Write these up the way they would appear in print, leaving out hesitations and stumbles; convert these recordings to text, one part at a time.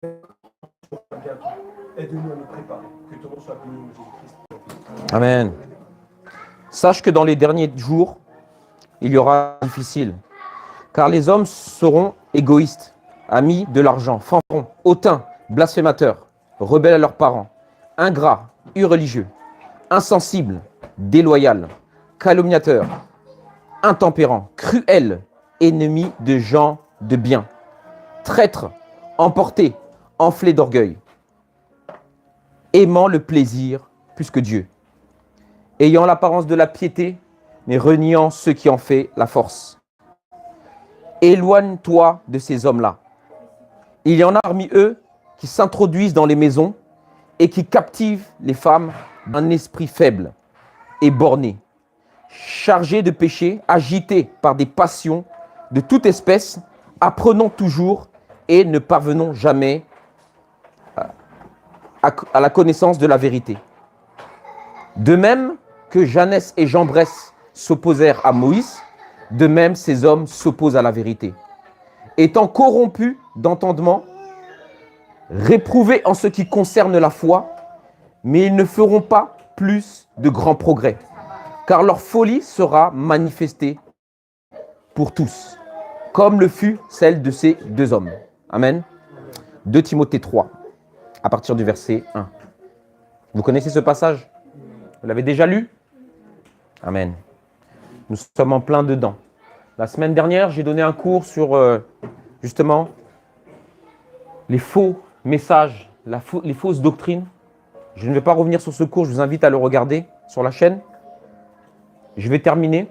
Aide-nous à nous préparer. Que ton nom soit béni, Jésus-Christ. Amen. Sache que dans les derniers jours, il y aura difficile, car les hommes seront égoïstes, amis de l'argent, fanfarons, hautains, blasphémateurs, rebelles à leurs parents, ingrats, irreligieux, insensibles, déloyaux, calomniateurs, intempérants, cruels, ennemis de gens de bien, traîtres, emportés, enflés d'orgueil, aimant le plaisir plus que Dieu, ayant l'apparence de la piété, mais reniant ceux qui en fait la force. Éloigne-toi de ces hommes-là. Il y en a parmi eux qui s'introduisent dans les maisons et qui captivent les femmes d'un esprit faible et borné, chargés de péché, agités par des passions de toute espèce, apprenons toujours et ne parvenons jamais à la connaissance de la vérité. De même que Janès et Jambres s'opposèrent à Moïse, de même ces hommes s'opposent à la vérité. Étant corrompus d'entendement, réprouvés en ce qui concerne la foi, mais ils ne feront pas plus de grands progrès, car leur folie sera manifestée pour tous, comme le fut celle de ces deux hommes. Amen. 2 Timothée 3, à partir du verset 1. Vous connaissez ce passage? Vous l'avez déjà lu? Amen. Nous sommes en plein dedans. La semaine dernière, j'ai donné un cours sur justement les faux messages, les fausses doctrines. Je ne vais pas revenir sur ce cours, je vous invite à le regarder sur la chaîne. Je vais terminer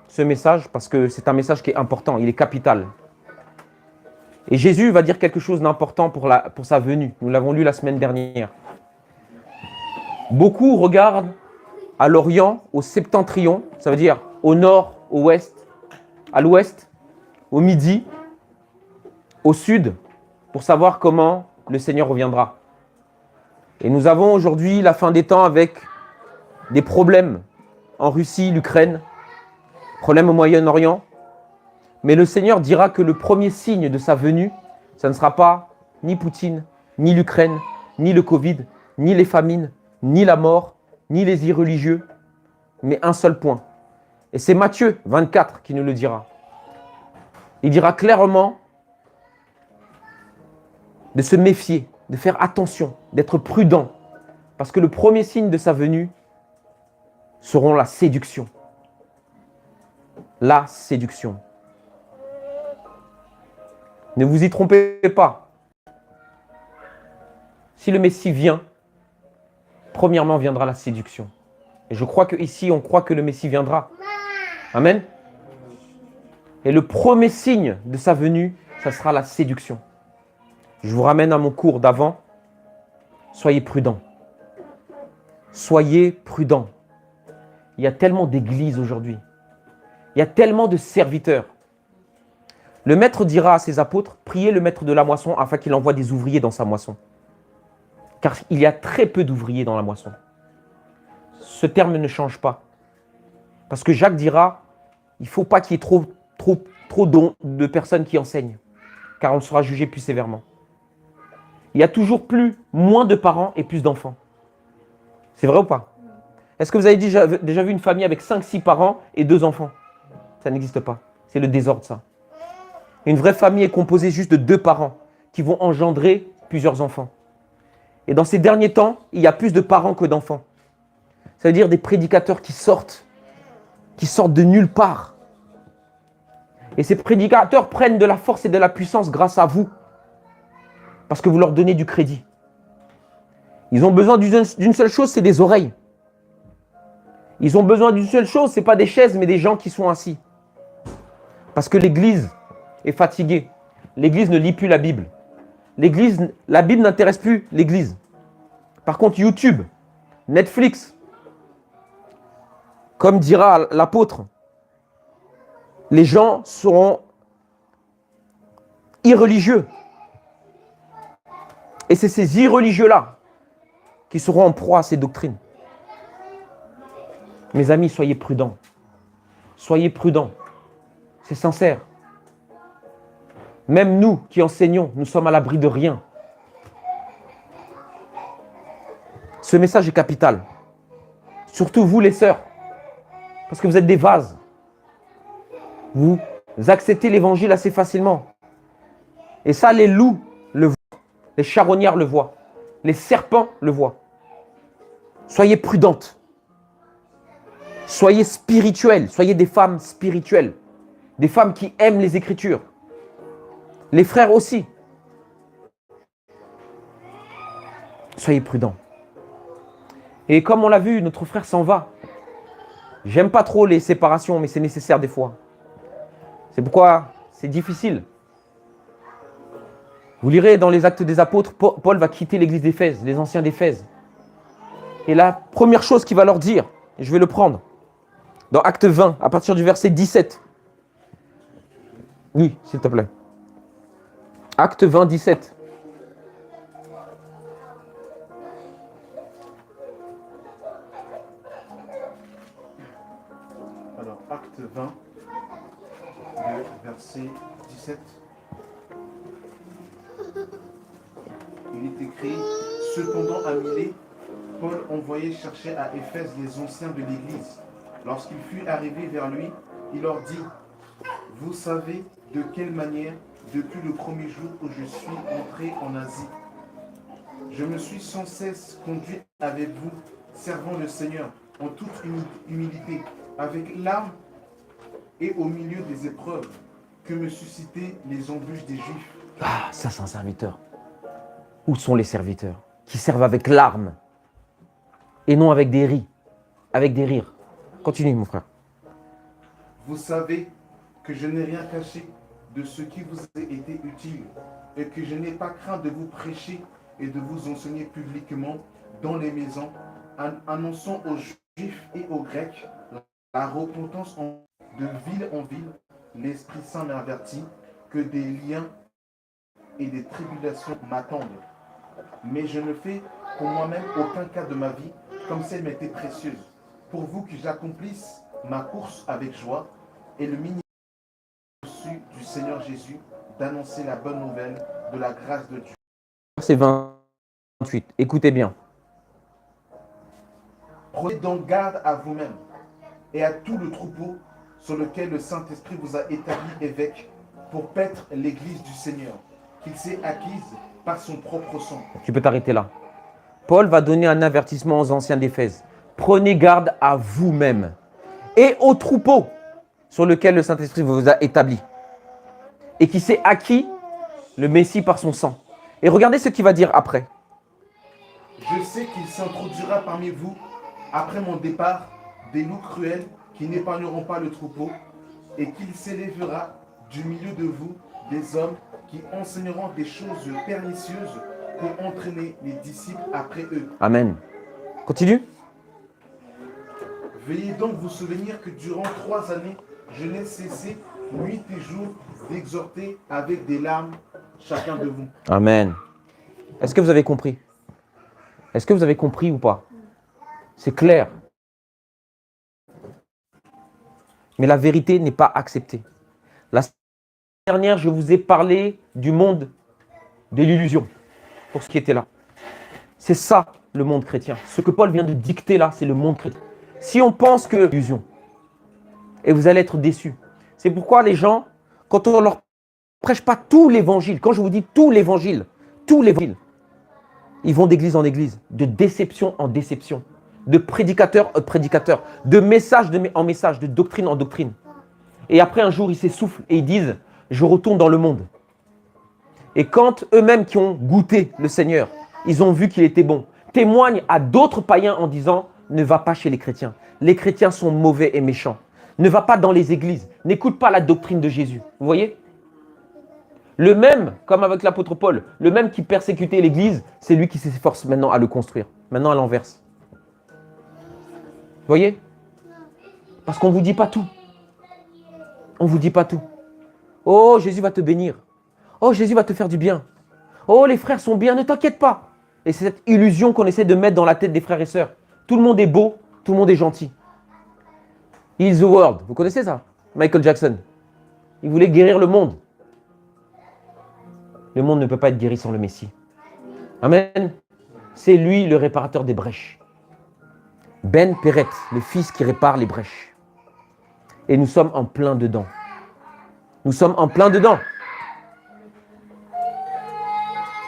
ce message parce que c'est un message qui est important, il est capital. Et Jésus va dire quelque chose d'important pour sa venue. Nous l'avons lu la semaine dernière. Beaucoup regardent à l'Orient, au septentrion, ça veut dire au nord, au ouest, à l'ouest, au midi, au sud, pour savoir comment le Seigneur reviendra. Et nous avons aujourd'hui la fin des temps avec des problèmes en Russie, l'Ukraine, problèmes au Moyen-Orient. Mais le Seigneur dira que le premier signe de sa venue, ça ne sera pas ni Poutine, ni l'Ukraine, ni le Covid, ni les famines, ni la mort, ni les irreligieux, mais un seul point. Et c'est Matthieu 24 qui nous le dira. Il dira clairement de se méfier, de faire attention, d'être prudent, parce que le premier signe de sa venue seront la séduction. La séduction. Ne vous y trompez pas. Si le Messie vient, premièrement viendra la séduction. Et je crois qu'ici, on croit que le Messie viendra. Amen. Et le premier signe de sa venue, ça sera la séduction. Je vous ramène à mon cours d'avant. Soyez prudents. Soyez prudents. Il y a tellement d'églises aujourd'hui. Il y a tellement de serviteurs. Le maître dira à ses apôtres, priez le maître de la moisson afin qu'il envoie des ouvriers dans sa moisson. Car il y a très peu d'ouvriers dans la moisson. Ce terme ne change pas. Parce que Jacques dira, il ne faut pas qu'il y ait trop de personnes qui enseignent, car on sera jugé plus sévèrement. Il y a toujours moins de parents et plus d'enfants. C'est vrai ou pas? Est-ce que vous avez déjà vu une famille avec 5-6 parents et 2 enfants? Ça n'existe pas. C'est le désordre, ça. Une vraie famille est composée juste de 2 parents qui vont engendrer plusieurs enfants. Et dans ces derniers temps, il y a plus de parents que d'enfants. Ça veut dire des prédicateurs qui sortent de nulle part. Et ces prédicateurs prennent de la force et de la puissance grâce à vous. Parce que vous leur donnez du crédit. Ils ont besoin d'une seule chose, c'est des oreilles. Ils ont besoin d'une seule chose, ce n'est pas des chaises, mais des gens qui sont assis. Parce que l'Église est fatiguée. L'Église ne lit plus la Bible. La Bible n'intéresse plus l'Église. Par contre, YouTube, Netflix, comme dira l'apôtre, les gens seront irreligieux. Et c'est ces irreligieux-là qui seront en proie à ces doctrines. Mes amis, soyez prudents. Soyez prudents. C'est sincère. Même nous qui enseignons, nous sommes à l'abri de rien. Ce message est capital. Surtout vous les sœurs. Parce que vous êtes des vases. Vous acceptez l'évangile assez facilement. Et ça, les loups le voient. Les charognards le voient. Les serpents le voient. Soyez prudentes. Soyez spirituelles. Soyez des femmes spirituelles. Des femmes qui aiment les Écritures. Les frères aussi. Soyez prudents. Et comme on l'a vu, notre frère s'en va. J'aime pas trop les séparations, mais c'est nécessaire des fois. C'est pourquoi c'est difficile. Vous lirez dans les Actes des Apôtres, Paul va quitter l'église d'Éphèse, les anciens d'Éphèse. Et la première chose qu'il va leur dire, et je vais le prendre, dans Acte 20, à partir du verset 17. Oui, s'il te plaît. Acte 20, 17. Alors, Acte 20, le verset 17. Il est écrit, cependant à Milet, Paul envoyait chercher à Éphèse les anciens de l'Église. Lorsqu'il fut arrivé vers lui, il leur dit, vous savez de quelle manière, depuis le premier jour où je suis entré en Asie, je me suis sans cesse conduit avec vous, servant le Seigneur en toute humilité, avec larmes et au milieu des épreuves que me suscitaient les embûches des Juifs. Ah, ça c'est un serviteur. Où sont les serviteurs qui servent avec larmes et non avec des rires, avec des rires. Continue mon frère. Vous savez que je n'ai rien caché de ce qui vous a été utile et que je n'ai pas craint de vous prêcher et de vous enseigner publiquement dans les maisons, annonçant aux Juifs et aux Grecs la repentance de ville en ville, l'Esprit Saint m'avertit que des liens et des tribulations m'attendent. Mais je ne fais pour moi-même aucun cas de ma vie comme si elle m'était précieuse, pour vous que j'accomplisse ma course avec joie et le ministère reçu du Seigneur Jésus d'annoncer la bonne nouvelle de la grâce de Dieu. Verset 28, écoutez bien. Prenez donc garde à vous-même et à tout le troupeau sur lequel le Saint-Esprit vous a établi évêque pour paître l'Église du Seigneur, qu'il s'est acquise par son propre sang. Tu peux t'arrêter là. Paul va donner un avertissement aux anciens d'Éphèse. Prenez garde à vous-même et au troupeau sur lequel le Saint-Esprit vous a établi et qui s'est acquis le Messie par son sang. Et regardez ce qu'il va dire après. Je sais qu'il s'introduira parmi vous, après mon départ, des loups cruels qui n'épargneront pas le troupeau, et qu'il s'élèvera du milieu de vous des hommes qui enseigneront des choses pernicieuses pour entraîner les disciples après eux. Amen. Continue. Veuillez donc vous souvenir que durant 3 années, je n'ai cessé nuit et jour d'exhorter avec des larmes chacun de vous. Amen. Est-ce que vous avez compris? Est-ce que vous avez compris ou pas? C'est clair. Mais la vérité n'est pas acceptée. La semaine dernière, je vous ai parlé du monde de l'illusion, pour ce qui était là. C'est ça, le monde chrétien. Ce que Paul vient de dicter là, c'est le monde chrétien. Si on pense que l'illusion, et vous allez être déçus. C'est pourquoi les gens, quand on leur prêche pas tout l'évangile, quand je vous dis tout l'évangile, ils vont d'église en église, de déception en déception, de prédicateur en prédicateur, de message en message, de doctrine en doctrine. Et après un jour, ils s'essoufflent et ils disent « je retourne dans le monde ». Et quand eux-mêmes qui ont goûté le Seigneur, ils ont vu qu'il était bon, témoignent à d'autres païens en disant « ne va pas chez les chrétiens, les chrétiens sont mauvais et méchants, ne va pas dans les églises, n'écoute pas la doctrine de Jésus ». Vous voyez ? Le même, comme avec l'apôtre Paul, le même qui persécutait l'église, c'est lui qui s'efforce maintenant à le construire, maintenant à l'inverse. Vous voyez ? Parce qu'on ne vous dit pas tout. On ne vous dit pas tout. Oh, Jésus va te bénir. Oh, Jésus va te faire du bien. Oh, les frères sont bien, ne t'inquiète pas. Et c'est cette illusion qu'on essaie de mettre dans la tête des frères et sœurs. Tout le monde est beau, tout le monde est gentil. Heal the world. Vous connaissez ça? Michael Jackson. Il voulait guérir le monde. Le monde ne peut pas être guéri sans le Messie. Amen. c'est lui le réparateur des brèches. Ben Peret, le fils qui répare les brèches. Et nous sommes en plein dedans. Nous sommes en plein dedans.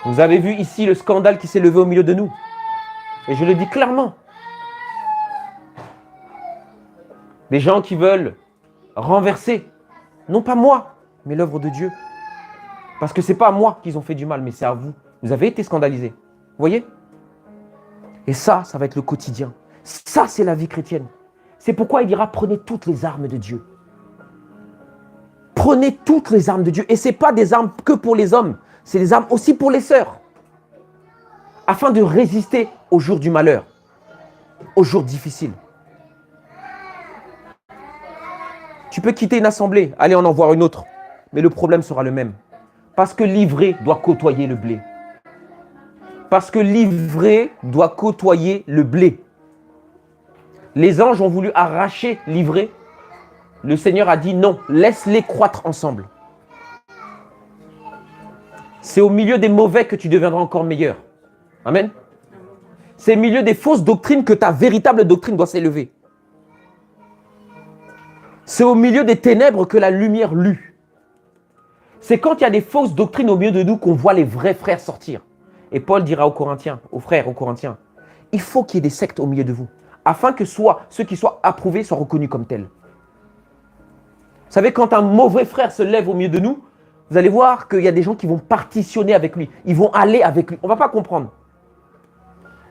Vous avez vu ici le scandale qui s'est levé au milieu de nous. Et je le dis clairement. Des gens qui veulent renverser, non pas moi, mais l'œuvre de Dieu. Parce que ce n'est pas à moi qu'ils ont fait du mal, mais c'est à vous. Vous avez été scandalisés. Vous voyez? Et ça va être le quotidien. Ça, c'est la vie chrétienne. C'est pourquoi il dira, prenez toutes les armes de Dieu. Prenez toutes les armes de Dieu. Et ce n'est pas des armes que pour les hommes, c'est des armes aussi pour les sœurs. Afin de résister au jour du malheur, aux jours difficiles. Tu peux quitter une assemblée, aller en voir une autre, mais le problème sera le même. Parce que l'ivraie doit côtoyer le blé. Parce que l'ivraie doit côtoyer le blé. Les anges ont voulu arracher l'ivraie. Le Seigneur a dit non, laisse-les croître ensemble. C'est au milieu des mauvais que tu deviendras encore meilleur. Amen. C'est au milieu des fausses doctrines que ta véritable doctrine doit s'élever. C'est au milieu des ténèbres que la lumière lue. C'est quand il y a des fausses doctrines au milieu de nous qu'on voit les vrais frères sortir. Et Paul dira aux Corinthiens, aux frères, aux Corinthiens, il faut qu'il y ait des sectes au milieu de vous, afin que ceux qui soient approuvés soient reconnus comme tels. Vous savez, quand un mauvais frère se lève au milieu de nous, vous allez voir qu'il y a des gens qui vont partitionner avec lui. Ils vont aller avec lui. On ne va pas comprendre.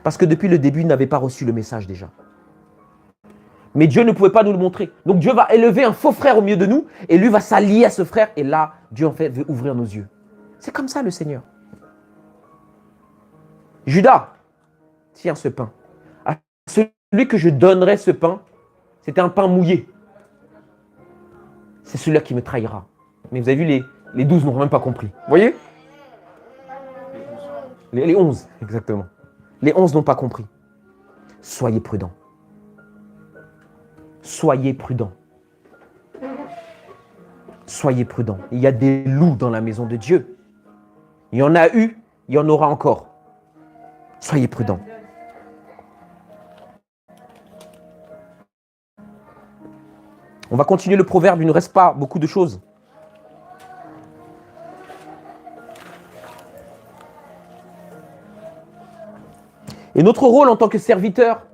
Parce que depuis le début, ils n'avaient pas reçu le message déjà. Mais Dieu ne pouvait pas nous le montrer. Donc Dieu va élever un faux frère au milieu de nous et lui va s'allier à ce frère. Et là, Dieu en fait veut ouvrir nos yeux. C'est comme ça le Seigneur. Judas, tiens ce pain. À celui que je donnerai ce pain, c'était un pain mouillé. C'est celui-là qui me trahira. Mais vous avez vu, les 12 n'ont même pas compris. Vous voyez? Les 11, exactement. Les 11 n'ont pas compris. Soyez prudents. Soyez prudents. Soyez prudents. Il y a des loups dans la maison de Dieu. Il y en a eu, il y en aura encore. Soyez prudents. On va continuer le proverbe, il ne reste pas beaucoup de choses. Et notre rôle en tant que serviteur,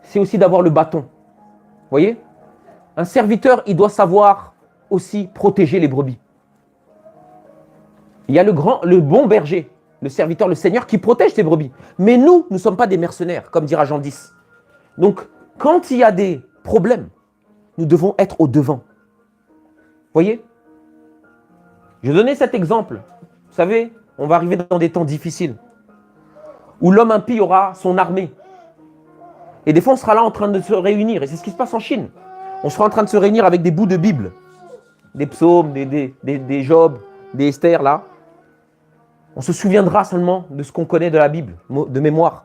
c'est aussi d'avoir le bâton. Vous voyez? Un serviteur, il doit savoir aussi protéger les brebis. Il y a le bon berger, le serviteur, le Seigneur qui protège ses brebis. Mais nous, nous ne sommes pas des mercenaires, comme dira Jean 10. Donc, quand il y a des problèmes, nous devons être au devant. Vous voyez? Je donnais cet exemple. Vous savez, on va arriver dans des temps difficiles où l'homme impie aura son armée. Et des fois, on sera là en train de se réunir. Et c'est ce qui se passe en Chine. On sera en train de se réunir avec des bouts de Bible. Des psaumes, des Job, des Esther, là. On se souviendra seulement de ce qu'on connaît de la Bible, de mémoire.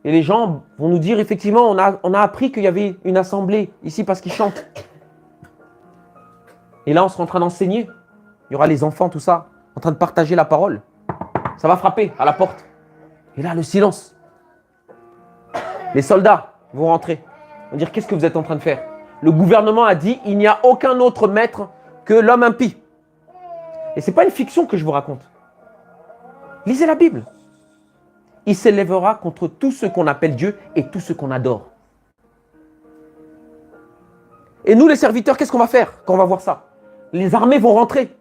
Et les gens vont nous dire, effectivement, on a appris qu'il y avait une assemblée ici parce qu'ils chantent. Et là, on sera en train d'enseigner. Il y aura les enfants, tout ça, en train de partager la parole. Ça va frapper à la porte. Et là, le silence. Les soldats vont rentrer. Ils vont dire, qu'est-ce que vous êtes en train de faire? Le gouvernement a dit, il n'y a aucun autre maître que l'homme impie. Et ce n'est pas une fiction que je vous raconte. Lisez la Bible. Il s'élèvera contre tout ce qu'on appelle Dieu et tout ce qu'on adore. Et nous, les serviteurs, qu'est-ce qu'on va faire quand on va voir ça? Les armées vont rentrer.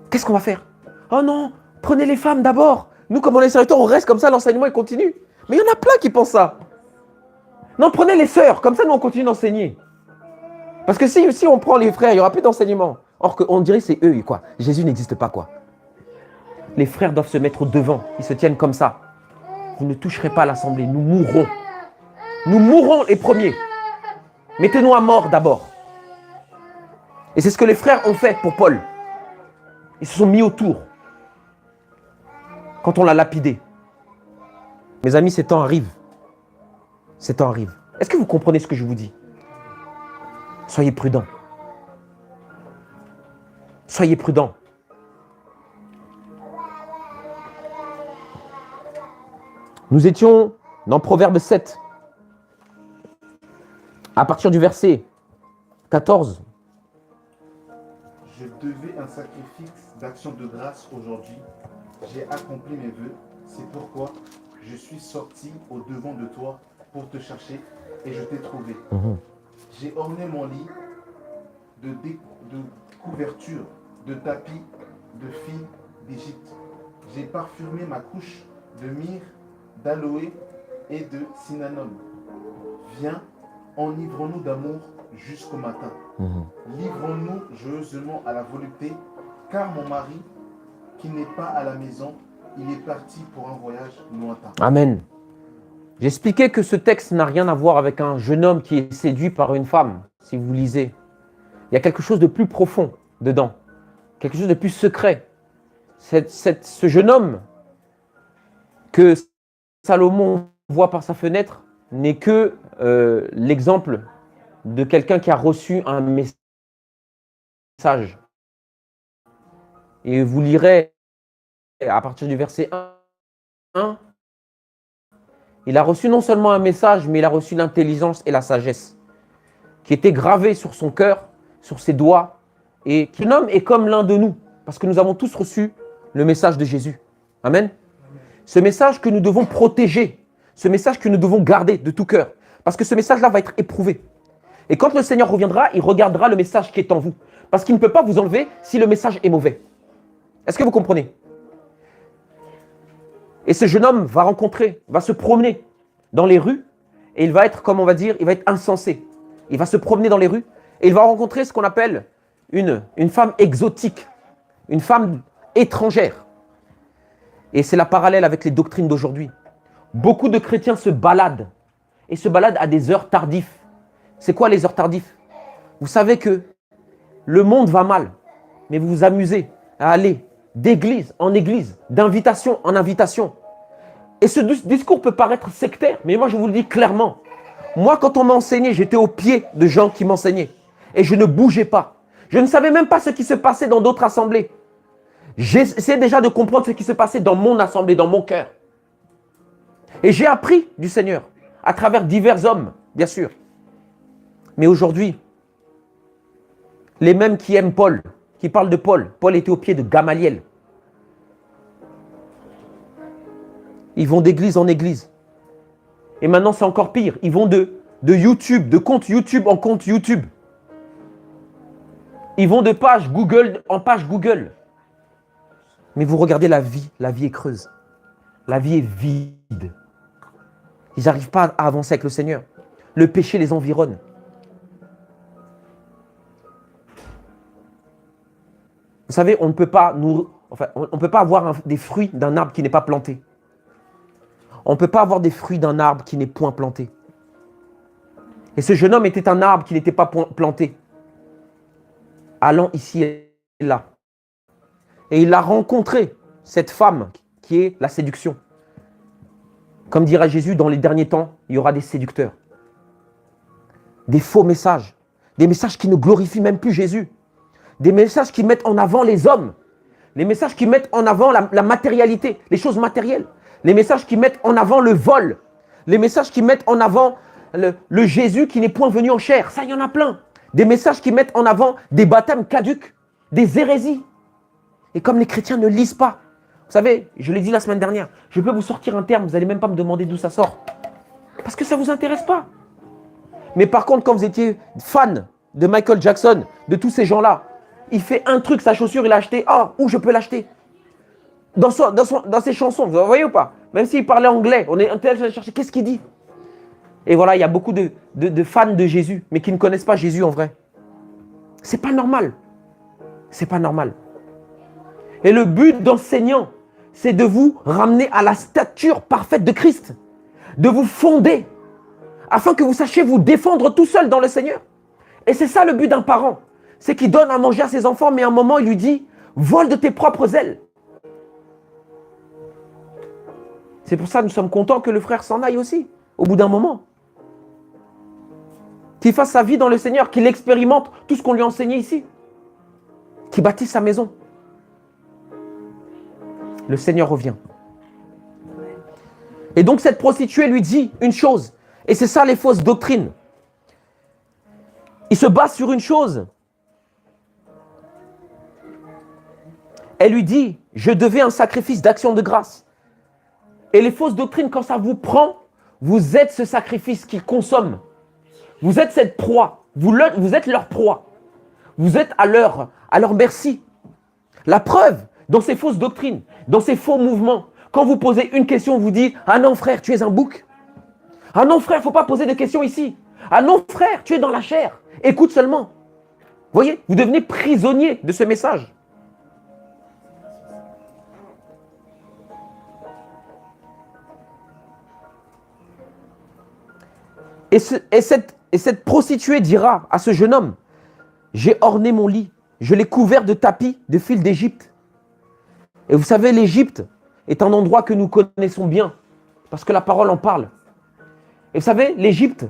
Qu'est-ce qu'on va faire? Oh non, prenez les femmes d'abord. Nous, comme on est serviteurs, on reste comme ça, l'enseignement il continue. Mais il y en a plein qui pensent ça. Non, prenez les sœurs, comme ça nous on continue d'enseigner. Parce que si on prend les frères, il n'y aura plus d'enseignement. Or qu'on dirait c'est eux, quoi. Jésus n'existe pas, quoi. Les frères doivent se mettre au devant. Ils se tiennent comme ça. Vous ne toucherez pas à l'assemblée. Nous mourrons. Nous mourrons les premiers. Mettez-nous à mort d'abord. Et c'est ce que les frères ont fait pour Paul. Ils se sont mis autour. Quand on l'a lapidé. Mes amis, ces temps arrivent. Ces temps arrivent. Est-ce que vous comprenez ce que je vous dis? Soyez prudents. Soyez prudents. Nous étions dans Proverbe 7, à partir du verset 14. Je devais un sacrifice d'action de grâce aujourd'hui. J'ai accompli mes vœux. C'est pourquoi je suis sorti au devant de toi pour te chercher et je t'ai trouvé. J'ai orné mon lit de couvertures, de tapis, de fils d'Égypte. J'ai parfumé ma couche de myrrhe, d'aloe et de cinnamome. Viens, enivrons-nous d'amour jusqu'au matin. Livrons-nous joyeusement à la volupté, car mon mari, qui n'est pas à la maison, il est parti pour un voyage lointain. Amen. J'expliquais que ce texte n'a rien à voir avec un jeune homme qui est séduit par une femme, si vous lisez. Il y a quelque chose de plus profond dedans, quelque chose de plus secret. Ce jeune homme que Salomon voit par sa fenêtre n'est que l'exemple de quelqu'un qui a reçu un message. Et vous lirez à partir du verset 1, il a reçu non seulement un message, mais il a reçu l'intelligence et la sagesse qui étaient gravées sur son cœur, sur ses doigts. Et qu'un homme est comme l'un de nous, parce que nous avons tous reçu le message de Jésus. Amen. Ce message que nous devons protéger, ce message que nous devons garder de tout cœur, parce que ce message-là va être éprouvé. Et quand le Seigneur reviendra, il regardera le message qui est en vous, parce qu'il ne peut pas vous enlever si le message est mauvais. Est-ce que vous comprenez? Et ce jeune homme va se promener dans les rues, et il va être, comme on va dire, il va être insensé. Il va se promener dans les rues, et il va rencontrer ce qu'on appelle une femme exotique, une femme étrangère. Et c'est la parallèle avec les doctrines d'aujourd'hui. Beaucoup de chrétiens se baladent, et se baladent à des heures tardives. C'est quoi les heures tardives? Vous savez que le monde va mal, mais vous vous amusez à aller d'église en église, d'invitation en invitation. Et ce discours peut paraître sectaire, mais moi je vous le dis clairement. Moi, quand on m'a enseigné, j'étais au pied de gens qui m'enseignaient. Et je ne bougeais pas. Je ne savais même pas ce qui se passait dans d'autres assemblées. J'essayais déjà de comprendre ce qui se passait dans mon assemblée, dans mon cœur. Et j'ai appris du Seigneur, à travers divers hommes, bien sûr. Mais aujourd'hui, les mêmes qui aiment Paul, qui parlent de Paul, Paul était au pied de Gamaliel. Ils vont d'église en église. Et maintenant, c'est encore pire. Ils vont de YouTube, de compte YouTube en compte YouTube. Ils vont de page Google en page Google. Mais vous regardez la vie est creuse. La vie est vide. Ils n'arrivent pas à avancer avec le Seigneur. Le péché les environne. Vous savez, on ne peut pas avoir des fruits d'un arbre qui n'est pas planté. On ne peut pas avoir des fruits d'un arbre qui n'est point planté. Et ce jeune homme était un arbre qui n'était pas planté. Allant ici et là. Et il a rencontré cette femme qui est la séduction. Comme dira Jésus, dans les derniers temps, il y aura des séducteurs. Des faux messages. Des messages qui ne glorifient même plus Jésus. Des messages qui mettent en avant les hommes. Les messages qui mettent en avant la matérialité, les choses matérielles. Les messages qui mettent en avant le vol. Les messages qui mettent en avant le Jésus qui n'est point venu en chair. Ça, il y en a plein. Des messages qui mettent en avant des baptêmes caducs, des hérésies. Et comme les chrétiens ne lisent pas, vous savez, je l'ai dit la semaine dernière, je peux vous sortir un terme, vous n'allez même pas me demander d'où ça sort. Parce que ça ne vous intéresse pas. Mais par contre, quand vous étiez fan de Michael Jackson, de tous ces gens-là, il fait un truc, sa chaussure, il l'a acheté. Ah, où je peux l'acheter? Dans ses chansons, vous voyez ou pas? Même s'il parlait anglais, on est intéressé à chercher, qu'est-ce qu'il dit? Et voilà, il y a beaucoup de fans de Jésus, mais qui ne connaissent pas Jésus en vrai. C'est pas normal. C'est pas normal. Et le but d'enseignant, c'est de vous ramener à la stature parfaite de Christ. De vous fonder, afin que vous sachiez vous défendre tout seul dans le Seigneur. Et c'est ça le but d'un parent. C'est qu'il donne à manger à ses enfants, mais à un moment, il lui dit, vole de tes propres ailes. C'est pour ça que nous sommes contents que le frère s'en aille aussi, au bout d'un moment. Qu'il fasse sa vie dans le Seigneur, qu'il expérimente tout ce qu'on lui a enseigné ici. Qu'il bâtisse sa maison. Le Seigneur revient. Et donc cette prostituée lui dit une chose. Et c'est ça les fausses doctrines. Il se base sur une chose. Elle lui dit, je devais un sacrifice d'action de grâce. Et les fausses doctrines, quand ça vous prend, vous êtes ce sacrifice qu'ils consomment. Vous êtes cette proie. Vous êtes leur proie. Vous êtes à leur merci. La preuve, dans ces fausses doctrines, dans ces faux mouvements, quand vous posez une question, vous dites « Ah non frère, tu es un bouc. Ah non frère, il ne faut pas poser de questions ici. Ah non frère, tu es dans la chair. Écoute seulement. » Vous voyez, vous devenez prisonnier de ce message. Et cette prostituée dira à ce jeune homme, j'ai orné mon lit, je l'ai couvert de tapis, de fils d'Égypte. Et vous savez, l'Égypte est un endroit que nous connaissons bien, parce que la parole en parle. Et vous savez, l'Égypte,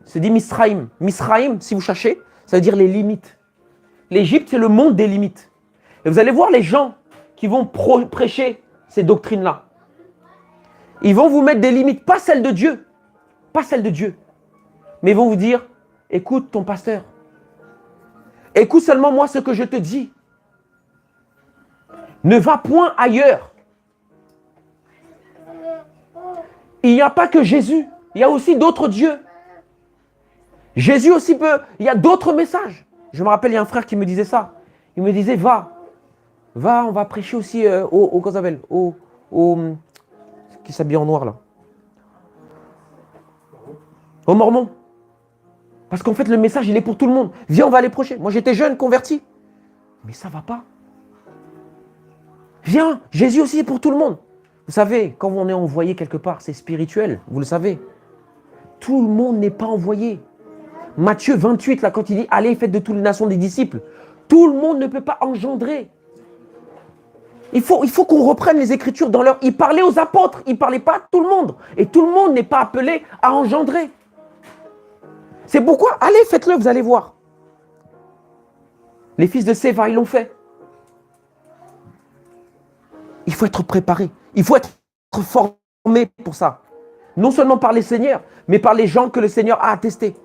se dit Misraïm. Misraïm, si vous cherchez, ça veut dire les limites. L'Égypte, c'est le monde des limites. Et vous allez voir les gens qui vont prêcher ces doctrines-là. Ils vont vous mettre des limites, pas celles de Dieu, pas celles de Dieu. Mais ils vont vous dire, écoute ton pasteur. Écoute seulement moi ce que je te dis. Ne va point ailleurs. Il n'y a pas que Jésus, il y a aussi d'autres dieux. Jésus aussi peut, il y a d'autres messages. Je me rappelle, il y a un frère qui me disait ça. Il me disait, va, on va prêcher aussi comment ça s'appelle, qui s'habille en noir là. Aux Mormons. Parce qu'en fait, le message, il est pour tout le monde. Viens, on va aller prêcher. Moi, j'étais jeune, converti. Mais ça ne va pas. Viens, Jésus aussi est pour tout le monde. Vous savez, quand on est envoyé quelque part, c'est spirituel, vous le savez. Tout le monde n'est pas envoyé. Matthieu 28, là, quand il dit, allez, faites de toutes les nations des disciples. Tout le monde ne peut pas engendrer. Il faut qu'on reprenne les Écritures dans leur... Il parlait aux apôtres, il ne parlait pas à tout le monde. Et tout le monde n'est pas appelé à engendrer. C'est pourquoi, allez, faites-le, vous allez voir. Les fils de Séva, ils l'ont fait. Il faut être préparé. Il faut être formé pour ça. Non seulement par les seigneurs, mais par les gens que le Seigneur a attestés.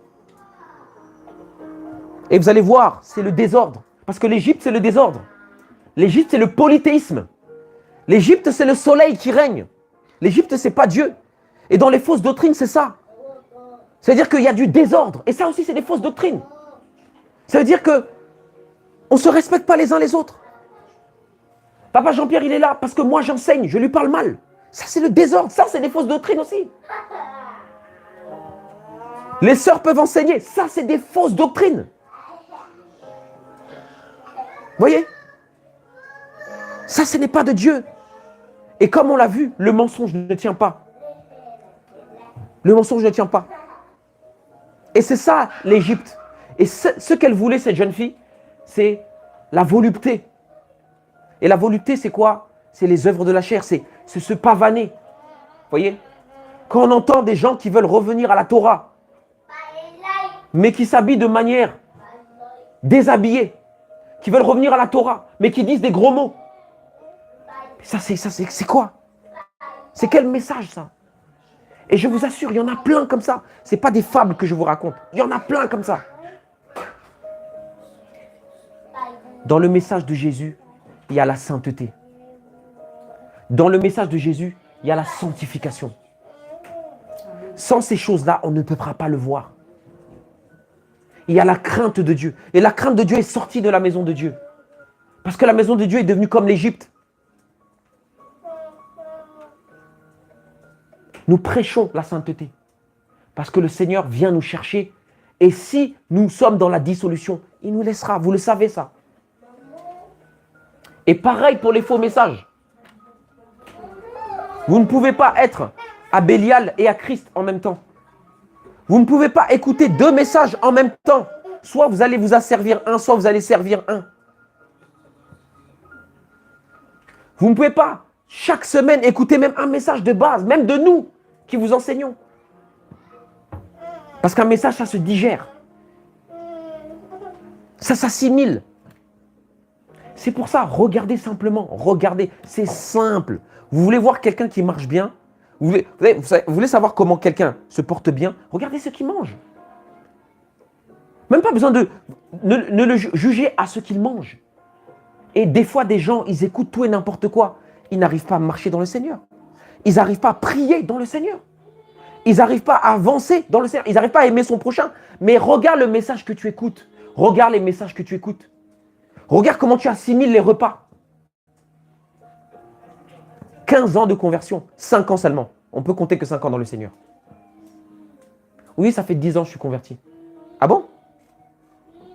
Et vous allez voir, c'est le désordre. Parce que l'Égypte, c'est le désordre. L'Égypte, c'est le polythéisme. L'Égypte, c'est le soleil qui règne. L'Égypte, c'est pas Dieu. Et dans les fausses doctrines, c'est ça. C'est-à-dire qu'il y a du désordre. Et ça aussi, c'est des fausses doctrines. Ça veut dire qu'on ne se respecte pas les uns les autres. Papa Jean-Pierre, il est là parce que moi, j'enseigne, je lui parle mal. Ça, c'est le désordre. Ça, c'est des fausses doctrines aussi. Les sœurs peuvent enseigner. Ça, c'est des fausses doctrines. Vous voyez? Ça, ce n'est pas de Dieu. Et comme on l'a vu, le mensonge ne tient pas. Le mensonge ne tient pas. Et c'est ça, l'Égypte. Et ce qu'elle voulait, cette jeune fille, c'est la volupté. Et la volupté, c'est quoi? C'est les œuvres de la chair, c'est se pavaner. Vous voyez? Quand on entend des gens qui veulent revenir à la Torah, mais qui s'habillent de manière déshabillée, qui veulent revenir à la Torah, mais qui disent des gros mots. Ça, c'est quoi? C'est quel message, ça? Et je vous assure, il y en a plein comme ça. Ce n'est pas des fables que je vous raconte. Il y en a plein comme ça. Dans le message de Jésus, il y a la sainteté. Dans le message de Jésus, il y a la sanctification. Sans ces choses-là, on ne pourra pas le voir. Il y a la crainte de Dieu. Et la crainte de Dieu est sortie de la maison de Dieu. Parce que la maison de Dieu est devenue comme l'Égypte. Nous prêchons la sainteté. Parce que le Seigneur vient nous chercher. Et si nous sommes dans la dissolution, il nous laissera. Vous le savez ça. Et pareil pour les faux messages. Vous ne pouvez pas être à Bélial et à Christ en même temps. Vous ne pouvez pas écouter deux messages en même temps. Soit vous allez vous asservir un, soit vous allez servir un. Vous ne pouvez pas chaque semaine écouter même un message de base, même de nous qui vous enseignons. Parce qu'un message, ça se digère. Ça s'assimile. C'est pour ça, regardez simplement, regardez, c'est simple. Vous voulez voir quelqu'un qui marche bien? Vous voulez savoir comment quelqu'un se porte bien? Regardez ce qu'il mange. Même pas besoin de ne le juger à ce qu'il mange. Et des fois, des gens, ils écoutent tout et n'importe quoi. Ils n'arrivent pas à marcher dans le Seigneur. Ils n'arrivent pas à prier dans le Seigneur. Ils n'arrivent pas à avancer dans le Seigneur. Ils n'arrivent pas à aimer son prochain. Mais regarde le message que tu écoutes. Regarde les messages que tu écoutes. Regarde comment tu assimiles les repas. 15 ans de conversion, 5 ans seulement. On peut compter que 5 ans dans le Seigneur. Oui, ça fait 10 ans que je suis converti. Ah bon?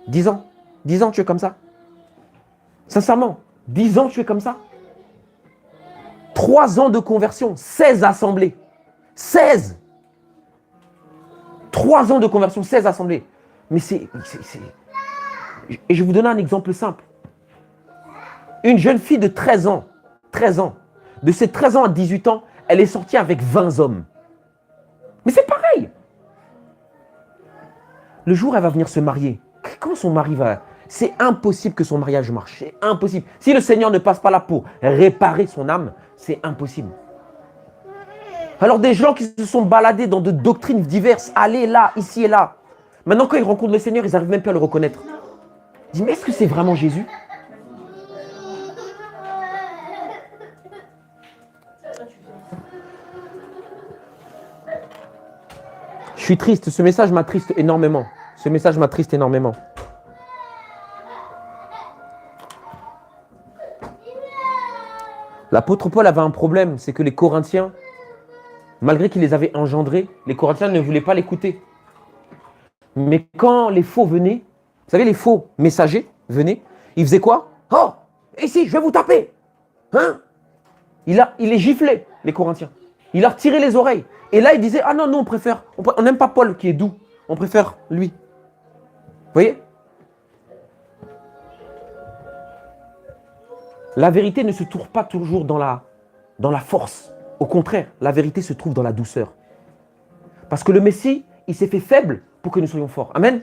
10 ans. 10 ans tu es comme ça? Sincèrement, 10 ans tu es comme ça? 3 ans de conversion, 16 assemblées. 16! 3 ans de conversion, 16 assemblées. Mais c'est... Et je vais vous donner un exemple simple. Une jeune fille de 13 ans, de ses 13 ans à 18 ans, elle est sortie avec 20 hommes. Mais c'est pareil. Le jour où elle va venir se marier, quand son mari va... C'est impossible que son mariage marche. C'est impossible. Si le Seigneur ne passe pas là pour réparer son âme, c'est impossible. Alors des gens qui se sont baladés dans de doctrines diverses, aller là, ici et là. Maintenant, quand ils rencontrent le Seigneur, ils n'arrivent même plus à le reconnaître. Ils disent, mais est-ce que c'est vraiment Jésus? Je suis triste, ce message m'attriste énormément. Ce message m'attriste énormément. L'apôtre Paul avait un problème, c'est que les Corinthiens, malgré qu'il les avait engendrés, les Corinthiens ne voulaient pas l'écouter. Mais quand les faux venaient, vous savez, les faux messagers venaient, ils faisaient quoi? Oh, ici, je vais vous taper. Hein? Il les giflait, les Corinthiens. Il leur tirait les oreilles. Et là, il disait, ah non, nous, on n'aime pas Paul qui est doux. On préfère lui. Vous voyez? La vérité ne se trouve pas toujours dans la force. Au contraire, la vérité se trouve dans la douceur. Parce que le Messie, il s'est fait faible pour que nous soyons forts. Amen.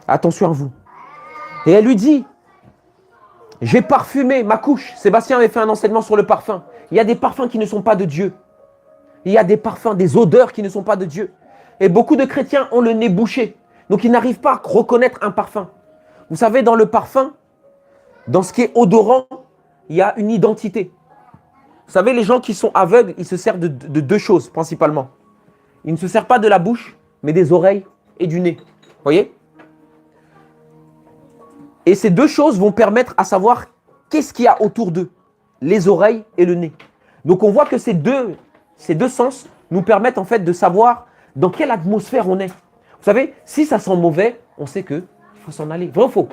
Attention à vous. Et elle lui dit, j'ai parfumé ma couche. Sébastien avait fait un enseignement sur le parfum. Il y a des parfums qui ne sont pas de Dieu. Il y a des parfums, des odeurs qui ne sont pas de Dieu. Et beaucoup de chrétiens ont le nez bouché. Donc ils n'arrivent pas à reconnaître un parfum. Vous savez, dans le parfum, dans ce qui est odorant, il y a une identité. Vous savez, les gens qui sont aveugles, ils se servent de deux choses principalement. Ils ne se servent pas de la bouche, mais des oreilles et du nez. Vous voyez? Et ces deux choses vont permettre à savoir qu'est-ce qu'il y a autour d'eux. Les oreilles et le nez. Donc on voit que ces deux sens nous permettent en fait de savoir dans quelle atmosphère on est. Vous savez, si ça sent mauvais, on sait qu'il faut s'en aller. Vrai ou faux?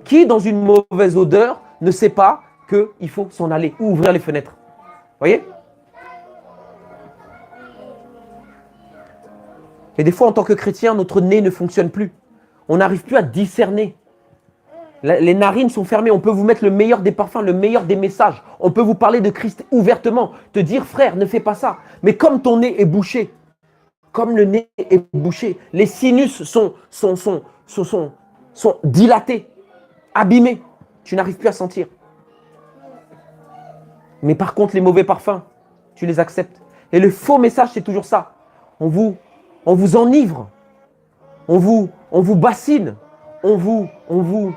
Qui dans une mauvaise odeur ne sait pas qu'il faut s'en aller ou ouvrir les fenêtres? Vous voyez? Et des fois, en tant que chrétien, notre nez ne fonctionne plus. On n'arrive plus à discerner. Les narines sont fermées. On peut vous mettre le meilleur des parfums, le meilleur des messages. On peut vous parler de Christ ouvertement. Te dire, frère, ne fais pas ça. Mais comme ton nez est bouché, comme le nez est bouché, les sinus sont dilatés, abîmés. Tu n'arrives plus à sentir. Mais par contre, les mauvais parfums, tu les acceptes. Et le faux message, c'est toujours ça. On vous enivre. On vous bassine. On vous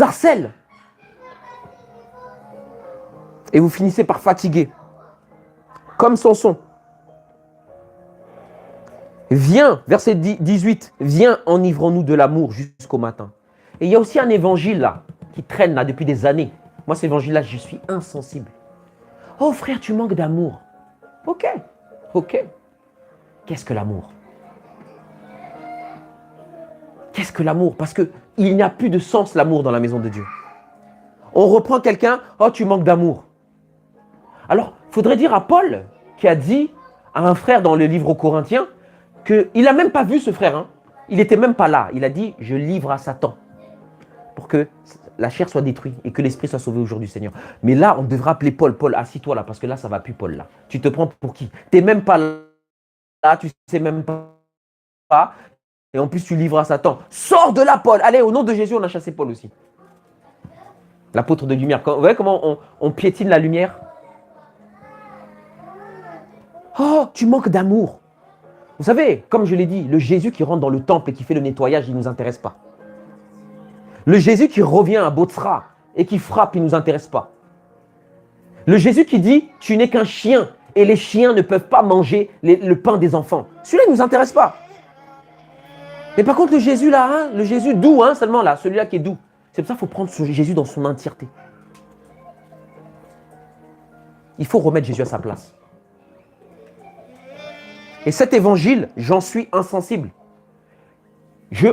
harcèle. Et vous finissez par fatiguer. Comme Samson. Viens, verset 18, viens, enivrons-nous de l'amour jusqu'au matin. Et il y a aussi un évangile là, qui traîne là depuis des années. Moi, cet évangile-là, je suis insensible. Oh frère, tu manques d'amour. Ok. Qu'est-ce que l'amour? Qu'est-ce que l'amour? Parce qu'il n'y a plus de sens l'amour dans la maison de Dieu. On reprend quelqu'un, oh tu manques d'amour. Alors, il faudrait dire à Paul, qui a dit à un frère dans le livre aux Corinthiens, qu'il n'a même pas vu ce frère. Il n'était même pas là. Il a dit, je livre à Satan pour que la chair soit détruite et que l'esprit soit sauvé aujourd'hui, Seigneur. Mais là, on devrait appeler Paul. Paul, assis-toi là, parce que là, ça ne va plus, Paul, là. Tu te prends pour qui? Tu n'es même pas là, tu ne sais même pas. Et en plus, tu livres à Satan. Sors de là, Paul. Allez, au nom de Jésus, on a chassé Paul aussi. L'apôtre de lumière. Vous voyez comment on piétine la lumière? Oh, tu manques d'amour. Vous savez, comme je l'ai dit, le Jésus qui rentre dans le temple et qui fait le nettoyage, il ne nous intéresse pas. Le Jésus qui revient à Botsra et qui frappe, il ne nous intéresse pas. Le Jésus qui dit, tu n'es qu'un chien et les chiens ne peuvent pas manger le pain des enfants. Celui-là, il ne nous intéresse pas. Mais par contre, le Jésus là, hein, le Jésus doux, hein, seulement là, celui-là qui est doux. C'est pour ça qu'il faut prendre Jésus dans son entièreté. Il faut remettre Jésus à sa place. Et cet évangile, j'en suis insensible.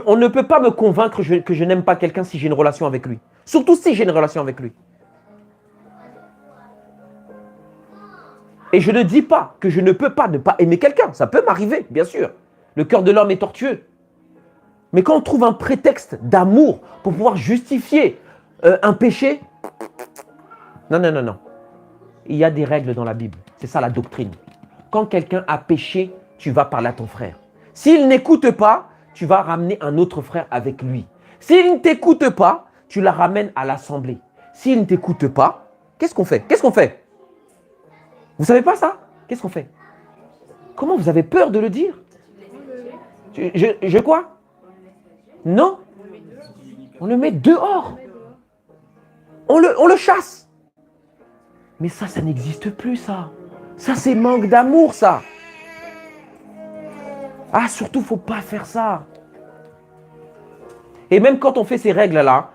On ne peut pas me convaincre que je n'aime pas quelqu'un si j'ai une relation avec lui. Surtout si j'ai une relation avec lui. Et je ne dis pas que je ne peux pas ne pas aimer quelqu'un. Ça peut m'arriver, bien sûr. Le cœur de l'homme est tortueux. Mais quand on trouve un prétexte d'amour pour pouvoir justifier un péché, non, non, non, non. Il y a des règles dans la Bible. C'est ça la doctrine. Quand quelqu'un a péché, tu vas parler à ton frère. S'il n'écoute pas, tu vas ramener un autre frère avec lui. S'il ne t'écoute pas, tu la ramènes à l'assemblée. S'il ne t'écoute pas, qu'est-ce qu'on fait? Qu'est-ce qu'on fait? Vous ne savez pas ça? Qu'est-ce qu'on fait? Comment vous avez peur de le dire? Je quoi? Non. On le met dehors. On le chasse. Mais ça n'existe plus, ça. Ça, c'est manque d'amour, ça. Ah, surtout, il ne faut pas faire ça. Et même quand on fait ces règles-là,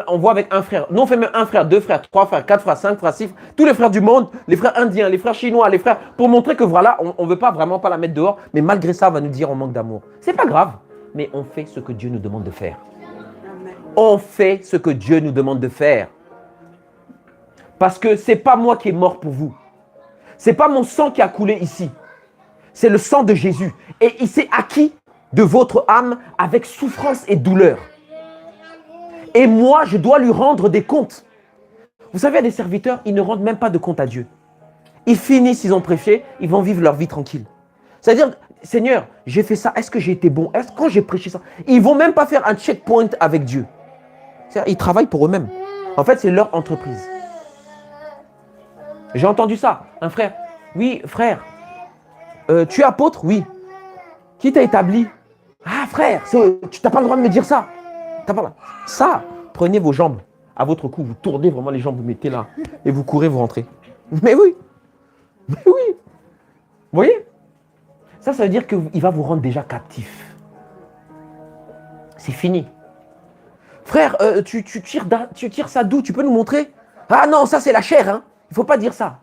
on voit avec un frère. Nous, on fait même un frère, deux frères, trois frères, quatre frères, cinq frères, six frères. Tous les frères du monde, les frères indiens, les frères chinois, les frères... Pour montrer que voilà, on ne veut pas vraiment pas la mettre dehors. Mais malgré ça, on va nous dire on manque d'amour. C'est pas grave. Mais on fait ce que Dieu nous demande de faire. On fait ce que Dieu nous demande de faire. Parce que ce n'est pas moi qui est mort pour vous. Ce n'est pas mon sang qui a coulé ici. C'est le sang de Jésus. Et il s'est acquis de votre âme avec souffrance et douleur. Et moi, je dois lui rendre des comptes. Vous savez, il y a des serviteurs, ils ne rendent même pas de compte à Dieu. Ils finissent, ils ont prêché, ils vont vivre leur vie tranquille. C'est-à-dire, Seigneur, j'ai fait ça, est-ce que j'ai été bon? Est-ce que quand j'ai prêché ça? Ils ne vont même pas faire un checkpoint avec Dieu. C'est-à-dire, ils travaillent pour eux-mêmes. En fait, c'est leur entreprise. J'ai entendu ça. Un frère, oui, frère, tu es apôtre? Oui. Qui t'a établi? Ah, frère, tu n'as pas le droit de me dire ça. T'as pas... Ça, prenez vos jambes à votre cou, vous tournez vraiment les jambes, vous mettez là, et vous courez, vous rentrez. Mais oui. Mais oui. Vous voyez? Ça veut dire qu'il va vous rendre déjà captif. C'est fini. Frère, tu tires ça d'où? Tu peux nous montrer? Ah non, ça c'est la chair, hein. Il ne faut pas dire ça.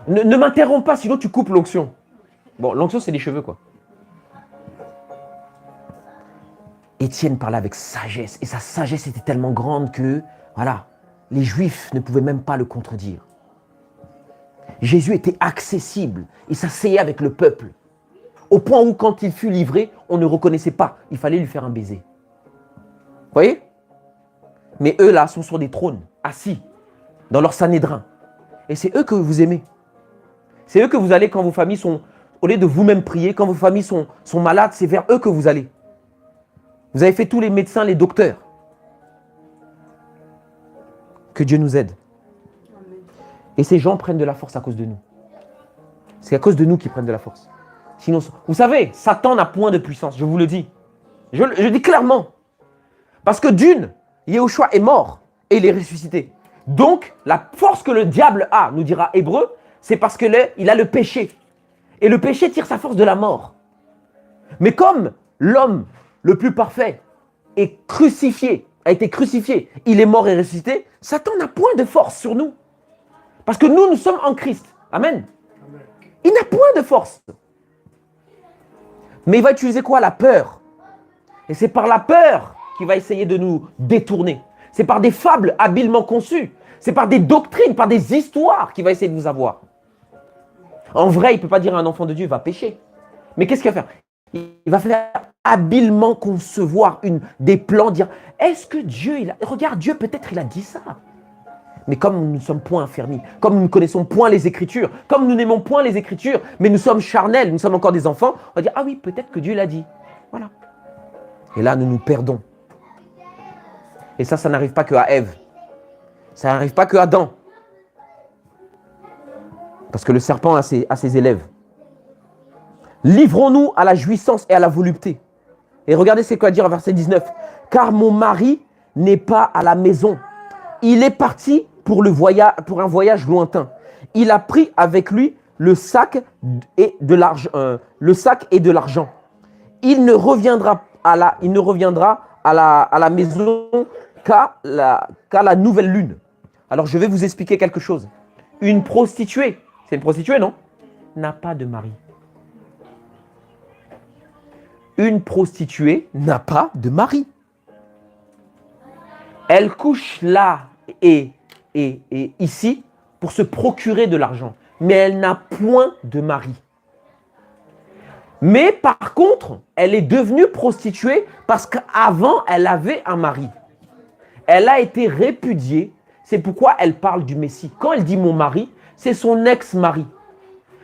Ne m'interromps pas, sinon tu coupes l'onction. Bon, l'onction, c'est les cheveux, quoi. Étienne parlait avec sagesse. Et sa sagesse était tellement grande que, voilà, les Juifs ne pouvaient même pas le contredire. Jésus était accessible. Il s'asseyait avec le peuple. Au point où, quand il fut livré, on ne reconnaissait pas. Il fallait lui faire un baiser. Vous voyez? Mais eux, là, sont sur des trônes, assis, dans leur Sanhédrin. Et c'est eux que vous aimez. C'est eux que vous allez quand vos familles sont... Au lieu de vous-même prier, quand vos familles sont malades, c'est vers eux que vous allez. Vous avez fait tous les médecins, les docteurs. Que Dieu nous aide. Et ces gens prennent de la force à cause de nous. C'est à cause de nous qu'ils prennent de la force. Sinon, vous savez, Satan n'a point de puissance, je vous le dis. Je dis clairement. Parce que d'une, Yahushua est mort et il est ressuscité. Donc, la force que le diable a, nous dira Hébreu, c'est parce qu'il a le péché. Et le péché tire sa force de la mort. Mais comme l'homme le plus parfait est crucifié, a été crucifié, il est mort et ressuscité, Satan n'a point de force sur nous. Parce que nous sommes en Christ. Amen. Il n'a point de force. Mais il va utiliser quoi? La peur. Et c'est par la peur qu'il va essayer de nous détourner. C'est par des fables habilement conçues. C'est par des doctrines, par des histoires qu'il va essayer de nous avoir. En vrai, il ne peut pas dire à un enfant de Dieu, il va pécher. Mais qu'est-ce qu'il va faire? Il va faire habilement concevoir des plans, dire, est-ce que Dieu, regarde, Dieu peut-être il a dit ça. Mais comme nous ne sommes point affermis, comme nous ne connaissons point les Écritures, comme nous n'aimons point les Écritures, mais nous sommes charnels, nous sommes encore des enfants, on va dire, ah oui, peut-être que Dieu l'a dit. Voilà. Et là, nous nous perdons. Et ça n'arrive pas que à Ève. Ça n'arrive pas que à Adam. Parce que le serpent a ses élèves. Livrons-nous à la jouissance et à la volupté. Et regardez ce qu'il va dire au verset 19. Car mon mari n'est pas à la maison. Il est parti pour un voyage lointain. Il a pris avec lui le sac et de l'argent. Il ne reviendra à la maison qu'à la nouvelle lune. Alors je vais vous expliquer quelque chose. Une prostituée, c'est une prostituée, non? N'a pas de mari. Une prostituée n'a pas de mari. Elle couche là et ici pour se procurer de l'argent. Mais elle n'a point de mari. Mais par contre, elle est devenue prostituée parce qu'avant, elle avait un mari. Elle a été répudiée. C'est pourquoi elle parle du Messie. Quand elle dit mon mari, c'est son ex-mari.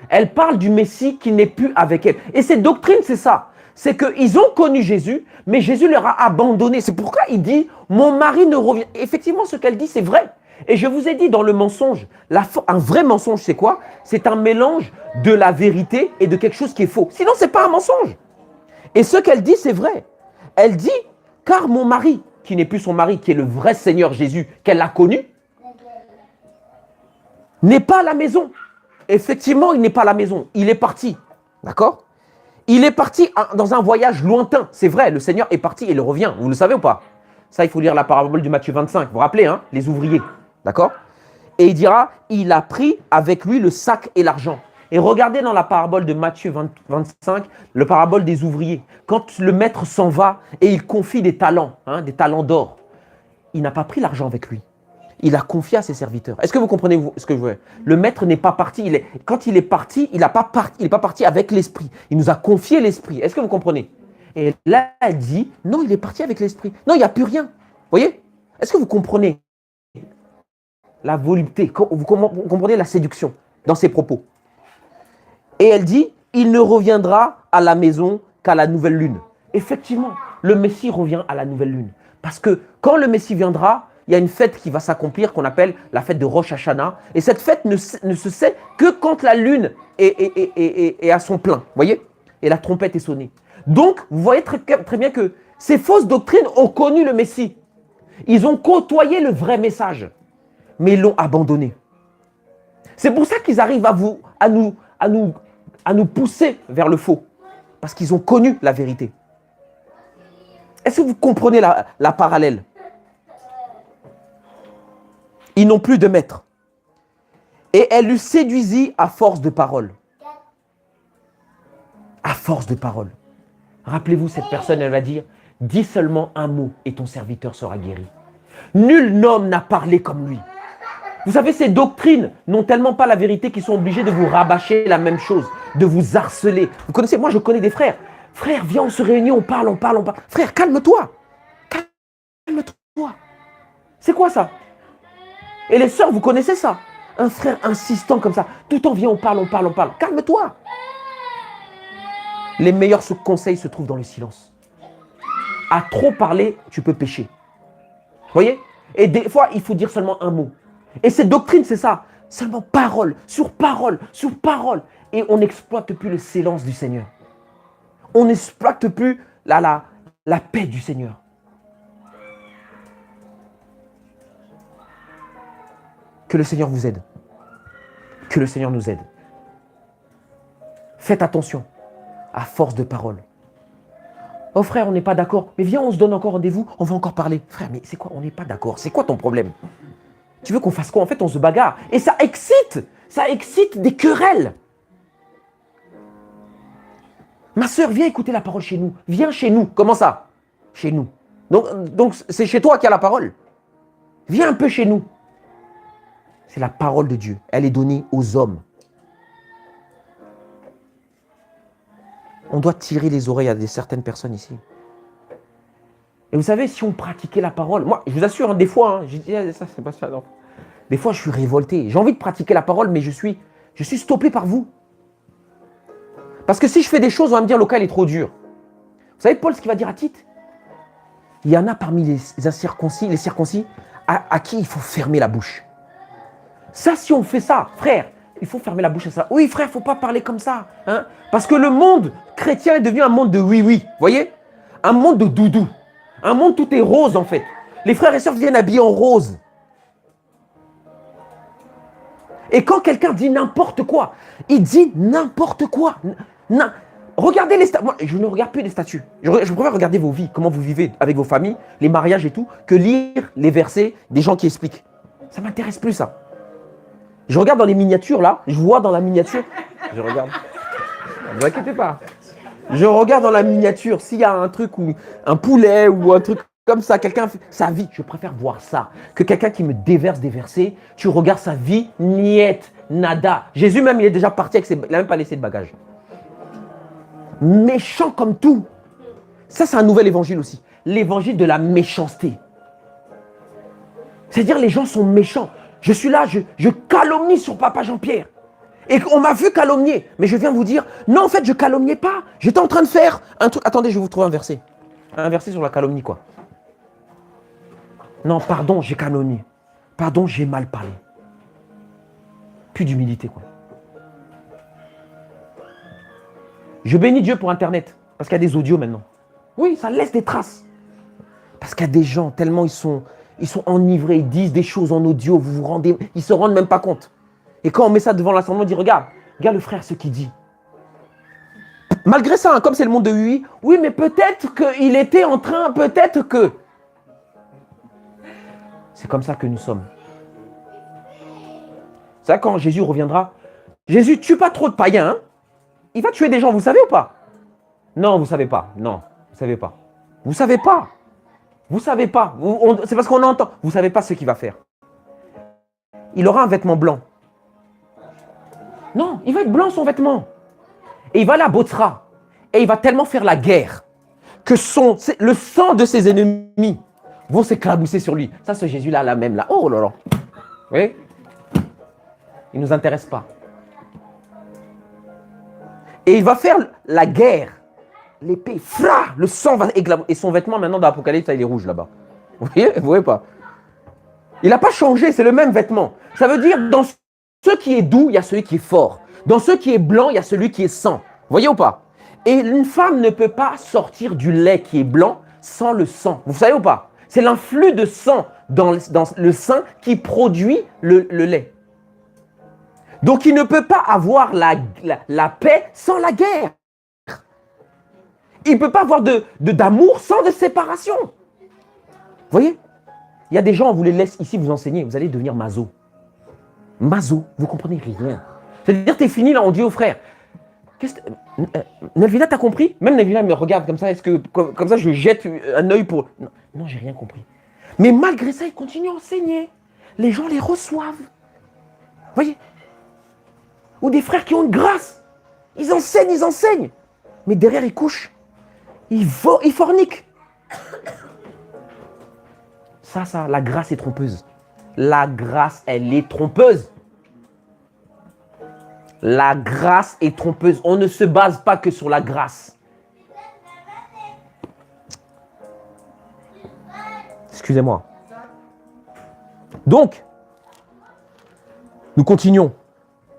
Elle parle du Messie qui n'est plus avec elle. Et cette doctrine, c'est ça. C'est qu'ils ont connu Jésus, mais Jésus leur a abandonné. C'est pourquoi il dit, mon mari ne revient. Effectivement, ce qu'elle dit, c'est vrai. Et je vous ai dit dans le mensonge, un vrai mensonge, c'est quoi? C'est un mélange de la vérité et de quelque chose qui est faux. Sinon, ce n'est pas un mensonge. Et ce qu'elle dit, c'est vrai. Elle dit, car mon mari, qui n'est plus son mari, qui est le vrai Seigneur Jésus, qu'elle a connu, n'est pas à la maison. Effectivement, il n'est pas à la maison. Il est parti. D'accord? Il est parti dans un voyage lointain. C'est vrai, le Seigneur est parti et il revient. Vous le savez ou pas? Ça, il faut lire la parabole de Matthieu 25. Vous vous rappelez, hein, les ouvriers. D'accord? Et il dira, il a pris avec lui le sac et l'argent. Et regardez dans la parabole de Matthieu 25, le parabole des ouvriers. Quand le maître s'en va et il confie des talents d'or, il n'a pas pris l'argent avec lui. Il a confié à ses serviteurs. Est-ce que vous comprenez ce que je veux dire? Le maître n'est pas parti. Quand il est parti, il n'est pas parti avec l'esprit. Il nous a confié l'esprit. Est-ce que vous comprenez? Et là, elle dit, non, il est parti avec l'esprit. Non, il n'y a plus rien. Vous voyez? Est-ce que vous comprenez la volupté? Vous comprenez la séduction dans ses propos? Et elle dit, il ne reviendra à la maison qu'à la nouvelle lune. Effectivement, le Messie revient à la nouvelle lune. Parce que quand le Messie viendra, il y a une fête qui va s'accomplir qu'on appelle la fête de Rosh Hashanah. Et cette fête ne se sait que quand la lune est à son plein. Vous voyez? Et la trompette est sonnée. Donc, vous voyez très bien que ces fausses doctrines ont connu le Messie. Ils ont côtoyé le vrai message, mais ils l'ont abandonné. C'est pour ça qu'ils arrivent à nous pousser vers le faux, parce qu'ils ont connu la vérité. Est-ce que vous comprenez la parallèle? Ils n'ont plus de maître. Et elle lui séduisit à force de parole. À force de parole. Rappelez-vous, cette personne, elle va dire, dis seulement un mot et ton serviteur sera guéri. Nul homme n'a parlé comme lui. Vous savez, ces doctrines n'ont tellement pas la vérité qu'ils sont obligés de vous rabâcher la même chose, de vous harceler. Vous connaissez, moi je connais des frères. Frère, viens, on se réunit, on parle. Frère, calme-toi. Calme-toi. C'est quoi ça? Et les sœurs, vous connaissez ça? Un frère insistant comme ça. Tout le temps, viens, on parle. Calme-toi. Les meilleurs conseils se trouvent dans le silence. À trop parler, tu peux pécher. Vous voyez? Et des fois, il faut dire seulement un mot. Et cette doctrine, c'est ça. Seulement parole, sur parole, sur parole. Et on n'exploite plus le silence du Seigneur. On n'exploite plus la paix du Seigneur. Que le Seigneur vous aide. Que le Seigneur nous aide. Faites attention à force de parole. Oh frère, on n'est pas d'accord. Mais viens, on se donne encore rendez-vous, on va encore parler. Frère, mais c'est quoi? On n'est pas d'accord. C'est quoi ton problème? Tu veux qu'on fasse quoi? En fait, on se bagarre. Et ça excite des querelles. Ma sœur, viens écouter la parole chez nous. Viens chez nous. Comment ça? Chez nous. Donc c'est chez toi qu'il y a la parole. Viens un peu chez nous. C'est la parole de Dieu. Elle est donnée aux hommes. On doit tirer les oreilles à certaines personnes ici. Et vous savez, si on pratiquait la parole, moi, je vous assure, des fois, je dis, ça, c'est pas ça, non. Des fois, je suis révolté. J'ai envie de pratiquer la parole, mais je suis stoppé par vous. Parce que si je fais des choses, on va me dire, le cas, il est trop dur. Vous savez, Paul, ce qu'il va dire à Tite? il y en a parmi les circoncis, à qui il faut fermer la bouche. Ça, si on fait ça, frère, il faut fermer la bouche à ça. Oui, frère, il ne faut pas parler comme ça. Hein? Parce que le monde chrétien est devenu un monde de oui-oui. Voyez? Un monde de doudou. Un monde où tout est rose, en fait. Les frères et sœurs viennent habillés en rose. Et quand quelqu'un dit n'importe quoi, il dit n'importe quoi. Regardez les statuts. Moi, je ne regarde plus les statuts. Je préfère regarder vos vies, comment vous vivez avec vos familles, les mariages et tout, que lire les versets des gens qui expliquent. Ça ne m'intéresse plus, ça. Je regarde dans les miniatures, là. Je vois dans la miniature. Je regarde. Ne vous inquiétez pas. Je regarde dans la miniature. S'il y a un truc ou un poulet ou un truc comme ça, quelqu'un fait sa vie. Je préfère voir ça que quelqu'un qui me déverse des versets. Tu regardes sa vie, niet, nada. Jésus même, il est déjà parti avec il n'a même pas laissé de bagages. Méchant comme tout. Ça, c'est un nouvel évangile aussi. L'évangile de la méchanceté. C'est-à-dire, les gens sont méchants. Je suis là, je calomnie sur papa Jean-Pierre. Et on m'a vu calomnier. Mais je viens vous dire, non, en fait, je calomniais pas. J'étais en train de faire un truc. Attendez, je vais vous trouver un verset. Un verset sur la calomnie, quoi. Non, pardon, j'ai calomnié. Pardon, j'ai mal parlé. Plus d'humilité, quoi. Je bénis Dieu pour Internet. Parce qu'il y a des audios maintenant. Oui, ça laisse des traces. Parce qu'il y a des gens, tellement ils sont enivrés, ils disent des choses en audio, ils se rendent même pas compte. Et quand on met ça devant l'assemblée, on dit, regarde le frère, ce qu'il dit. Malgré ça, hein, comme c'est le monde de UI, oui, mais peut-être qu'il était en train, peut-être que... C'est comme ça que nous sommes. Ça, quand Jésus reviendra, Jésus tue pas trop de païens, hein. Il va tuer des gens, vous savez ou pas? Non, vous ne savez pas. Non, vous ne savez pas. Vous ne savez pas. Vous ne savez pas. C'est parce qu'on entend. Vous ne savez pas ce qu'il va faire. Il aura un vêtement blanc. Non, il va être blanc son vêtement. Et il va aller à Botsra. Et il va tellement faire la guerre que le sang de ses ennemis vont s'éclabousser sur lui. Ça, ce Jésus-là, là même, là. Oh là là. Vous voyez? Il ne nous intéresse pas. Et il va faire la guerre. L'épée, le sang va éclater. Et son vêtement, maintenant, dans l'Apocalypse, il est rouge là-bas. Vous voyez pas? Il n'a pas changé, c'est le même vêtement. Ça veut dire, dans ce qui est doux, il y a celui qui est fort. Dans ce qui est blanc, il y a celui qui est sang. Vous voyez ou pas? Et une femme ne peut pas sortir du lait qui est blanc sans le sang. Vous savez ou pas? C'est l'influx de sang dans le sein qui produit le lait. Donc, il ne peut pas avoir la paix sans la guerre. Il ne peut pas avoir d'amour sans de séparation. Vous voyez? Il y a des gens, on vous les laisse ici vous enseigner, vous allez devenir maso. Maso, vous ne comprenez rien. C'est-à-dire, tu es fini là, on dit aux frères. Nelvina, t'as compris? Même Nelvina me regarde comme ça, comme ça je jette un œil pour... Non, j'ai rien compris. Mais malgré ça, il continue à enseigner. Les gens les reçoivent. Vous voyez? Ou des frères qui ont une grâce. Ils enseignent. Mais derrière, ils couchent. Ils forniquent. Ça, la grâce est trompeuse. La grâce, elle est trompeuse. La grâce est trompeuse. On ne se base pas que sur la grâce. Excusez-moi. Donc, nous continuons.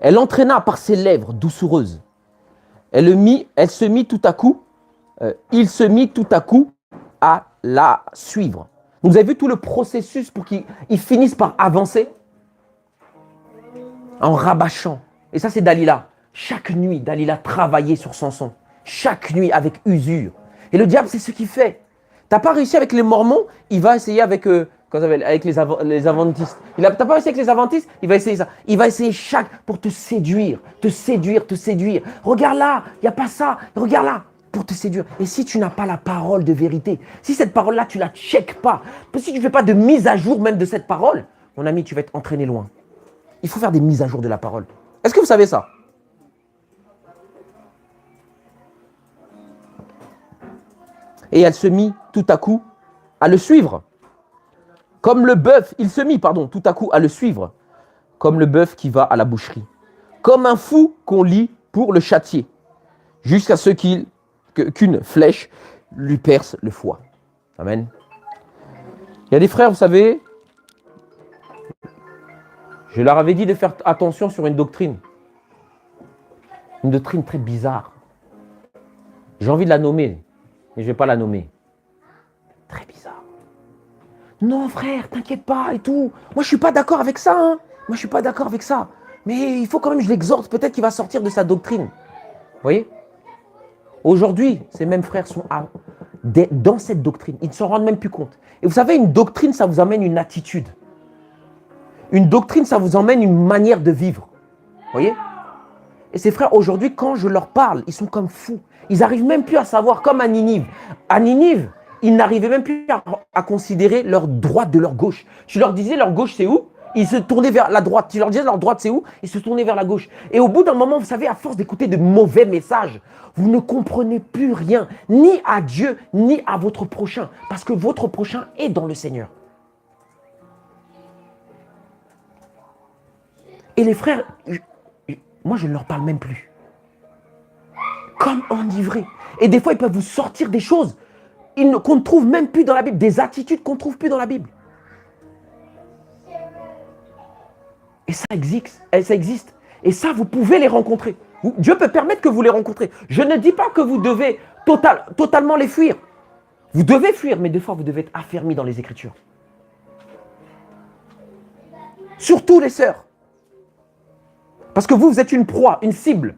Elle entraîna par ses lèvres doucereuses. Il se mit tout à coup à la suivre. Donc, vous avez vu tout le processus pour qu'ils finissent par avancer en rabâchant. Et ça, c'est Dalila. Chaque nuit, Dalila travaillait sur Samson. Chaque nuit avec usure. Et le diable, c'est ce qu'il fait. Tu n'as pas réussi avec les Mormons, il va essayer avec les Adventistes. Tu n'as pas réussi avec les Adventistes, il va essayer ça. Il va essayer pour te séduire. Regarde là, il n'y a pas ça. Regarde là, pour te séduire. Et si tu n'as pas la parole de vérité, si cette parole-là, tu ne la checkes pas, si tu ne fais pas de mise à jour même de cette parole, mon ami, tu vas être entraîné loin. Il faut faire des mises à jour de la parole. Est-ce que vous savez ça? Et elle se mit tout à coup à le suivre. Comme le bœuf, il se mit, tout à coup à le suivre. Comme le bœuf qui va à la boucherie. Comme un fou qu'on lie pour le châtier. Jusqu'à ce qu'une flèche lui perce le foie. Amen. Il y a des frères, vous savez, je leur avais dit de faire attention sur une doctrine. Une doctrine très bizarre. J'ai envie de la nommer, mais je ne vais pas la nommer. Très bizarre. Non, frère, t'inquiète pas et tout. Moi, je ne suis pas d'accord avec ça. Hein. Moi, je ne suis pas d'accord avec ça. Mais il faut quand même que je l'exhorte. Peut-être qu'il va sortir de sa doctrine. Vous voyez? Aujourd'hui, ces mêmes frères sont dans cette doctrine. Ils ne s'en rendent même plus compte. Et vous savez, une doctrine, ça vous amène une attitude. Une doctrine, ça vous emmène une manière de vivre. Vous voyez? Et ces frères, aujourd'hui, quand je leur parle, ils sont comme fous. Ils n'arrivent même plus à savoir, comme à Ninive. À Ninive, ils n'arrivaient même plus à considérer leur droite de leur gauche. Tu leur disais leur gauche, c'est où? Ils se tournaient vers la droite. Tu leur disais leur droite, c'est où? Ils se tournaient vers la gauche. Et au bout d'un moment, vous savez, à force d'écouter de mauvais messages, vous ne comprenez plus rien, ni à Dieu, ni à votre prochain. Parce que votre prochain est dans le Seigneur. Et les frères, moi, je ne leur parle même plus. Comme enivrés. Et des fois, ils peuvent vous sortir des choses qu'on ne trouve même plus dans la Bible, des attitudes qu'on ne trouve plus dans la Bible. Et ça existe. Et ça, vous pouvez les rencontrer. Dieu peut permettre que vous les rencontrez. Je ne dis pas que vous devez totalement les fuir. Vous devez fuir, mais des fois, vous devez être affermis dans les Écritures. Surtout les sœurs. Parce que vous êtes une proie, une cible.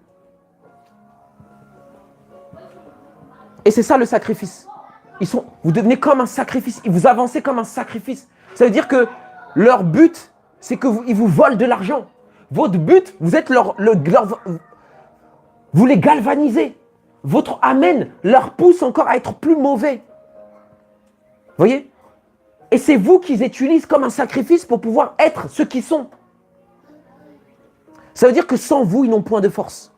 Et c'est ça le sacrifice. Vous devenez comme un sacrifice. Vous avancez comme un sacrifice. Ça veut dire que leur but, c'est qu'ils vous volent de l'argent. Votre but, vous êtes vous les galvanisez. Votre amen leur pousse encore à être plus mauvais. Vous voyez? Et c'est vous qu'ils utilisent comme un sacrifice pour pouvoir être ce qu'ils sont. Ça veut dire que sans vous, ils n'ont point de force.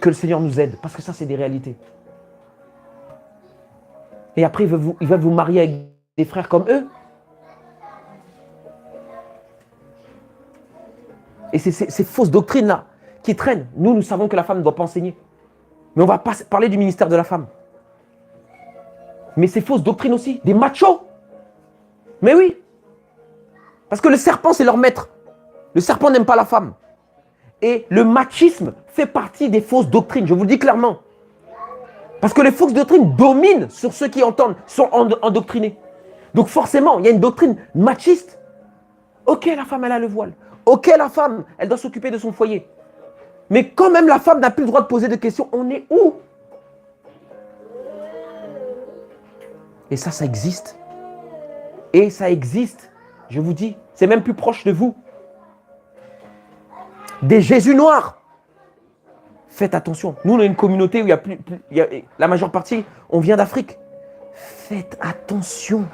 Que le Seigneur nous aide, parce que ça, c'est des réalités. Et après, il va vous marier avec des frères comme eux. Et c'est ces fausses doctrines-là qui traînent. Nous savons que la femme ne doit pas enseigner. Mais on ne va pas parler du ministère de la femme. Mais ces fausses doctrines aussi, des machos. Mais oui. Parce que le serpent, c'est leur maître. Le serpent n'aime pas la femme. Et le machisme fait partie des fausses doctrines, je vous le dis clairement. Parce que les fausses doctrines dominent sur ceux qui entendent, sont endoctrinés. Donc forcément, il y a une doctrine machiste. Ok, la femme, elle a le voile. Ok, la femme, elle doit s'occuper de son foyer. Mais quand même la femme n'a plus le droit de poser de questions, on est où? Et ça existe. Et ça existe, je vous dis. C'est même plus proche de vous. Des Jésus noirs. Faites attention. Nous, on a une communauté où la majeure partie, on vient d'Afrique. Faites attention.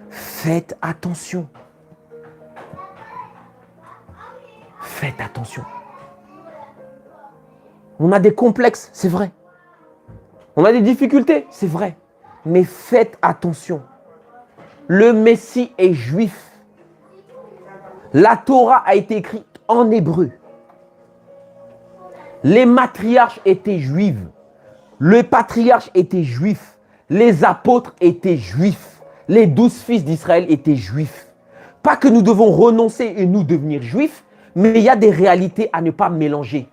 Faites attention. Faites attention. On a des complexes, c'est vrai. On a des difficultés, c'est vrai. Mais faites attention. Le Messie est juif. La Torah a été écrite en hébreu. Les matriarches étaient juifs. Le patriarche était juif. Les apôtres étaient juifs. Les 12 fils d'Israël étaient juifs. Pas que nous devons renoncer et nous devenir juifs, mais il y a des réalités à ne pas mélanger.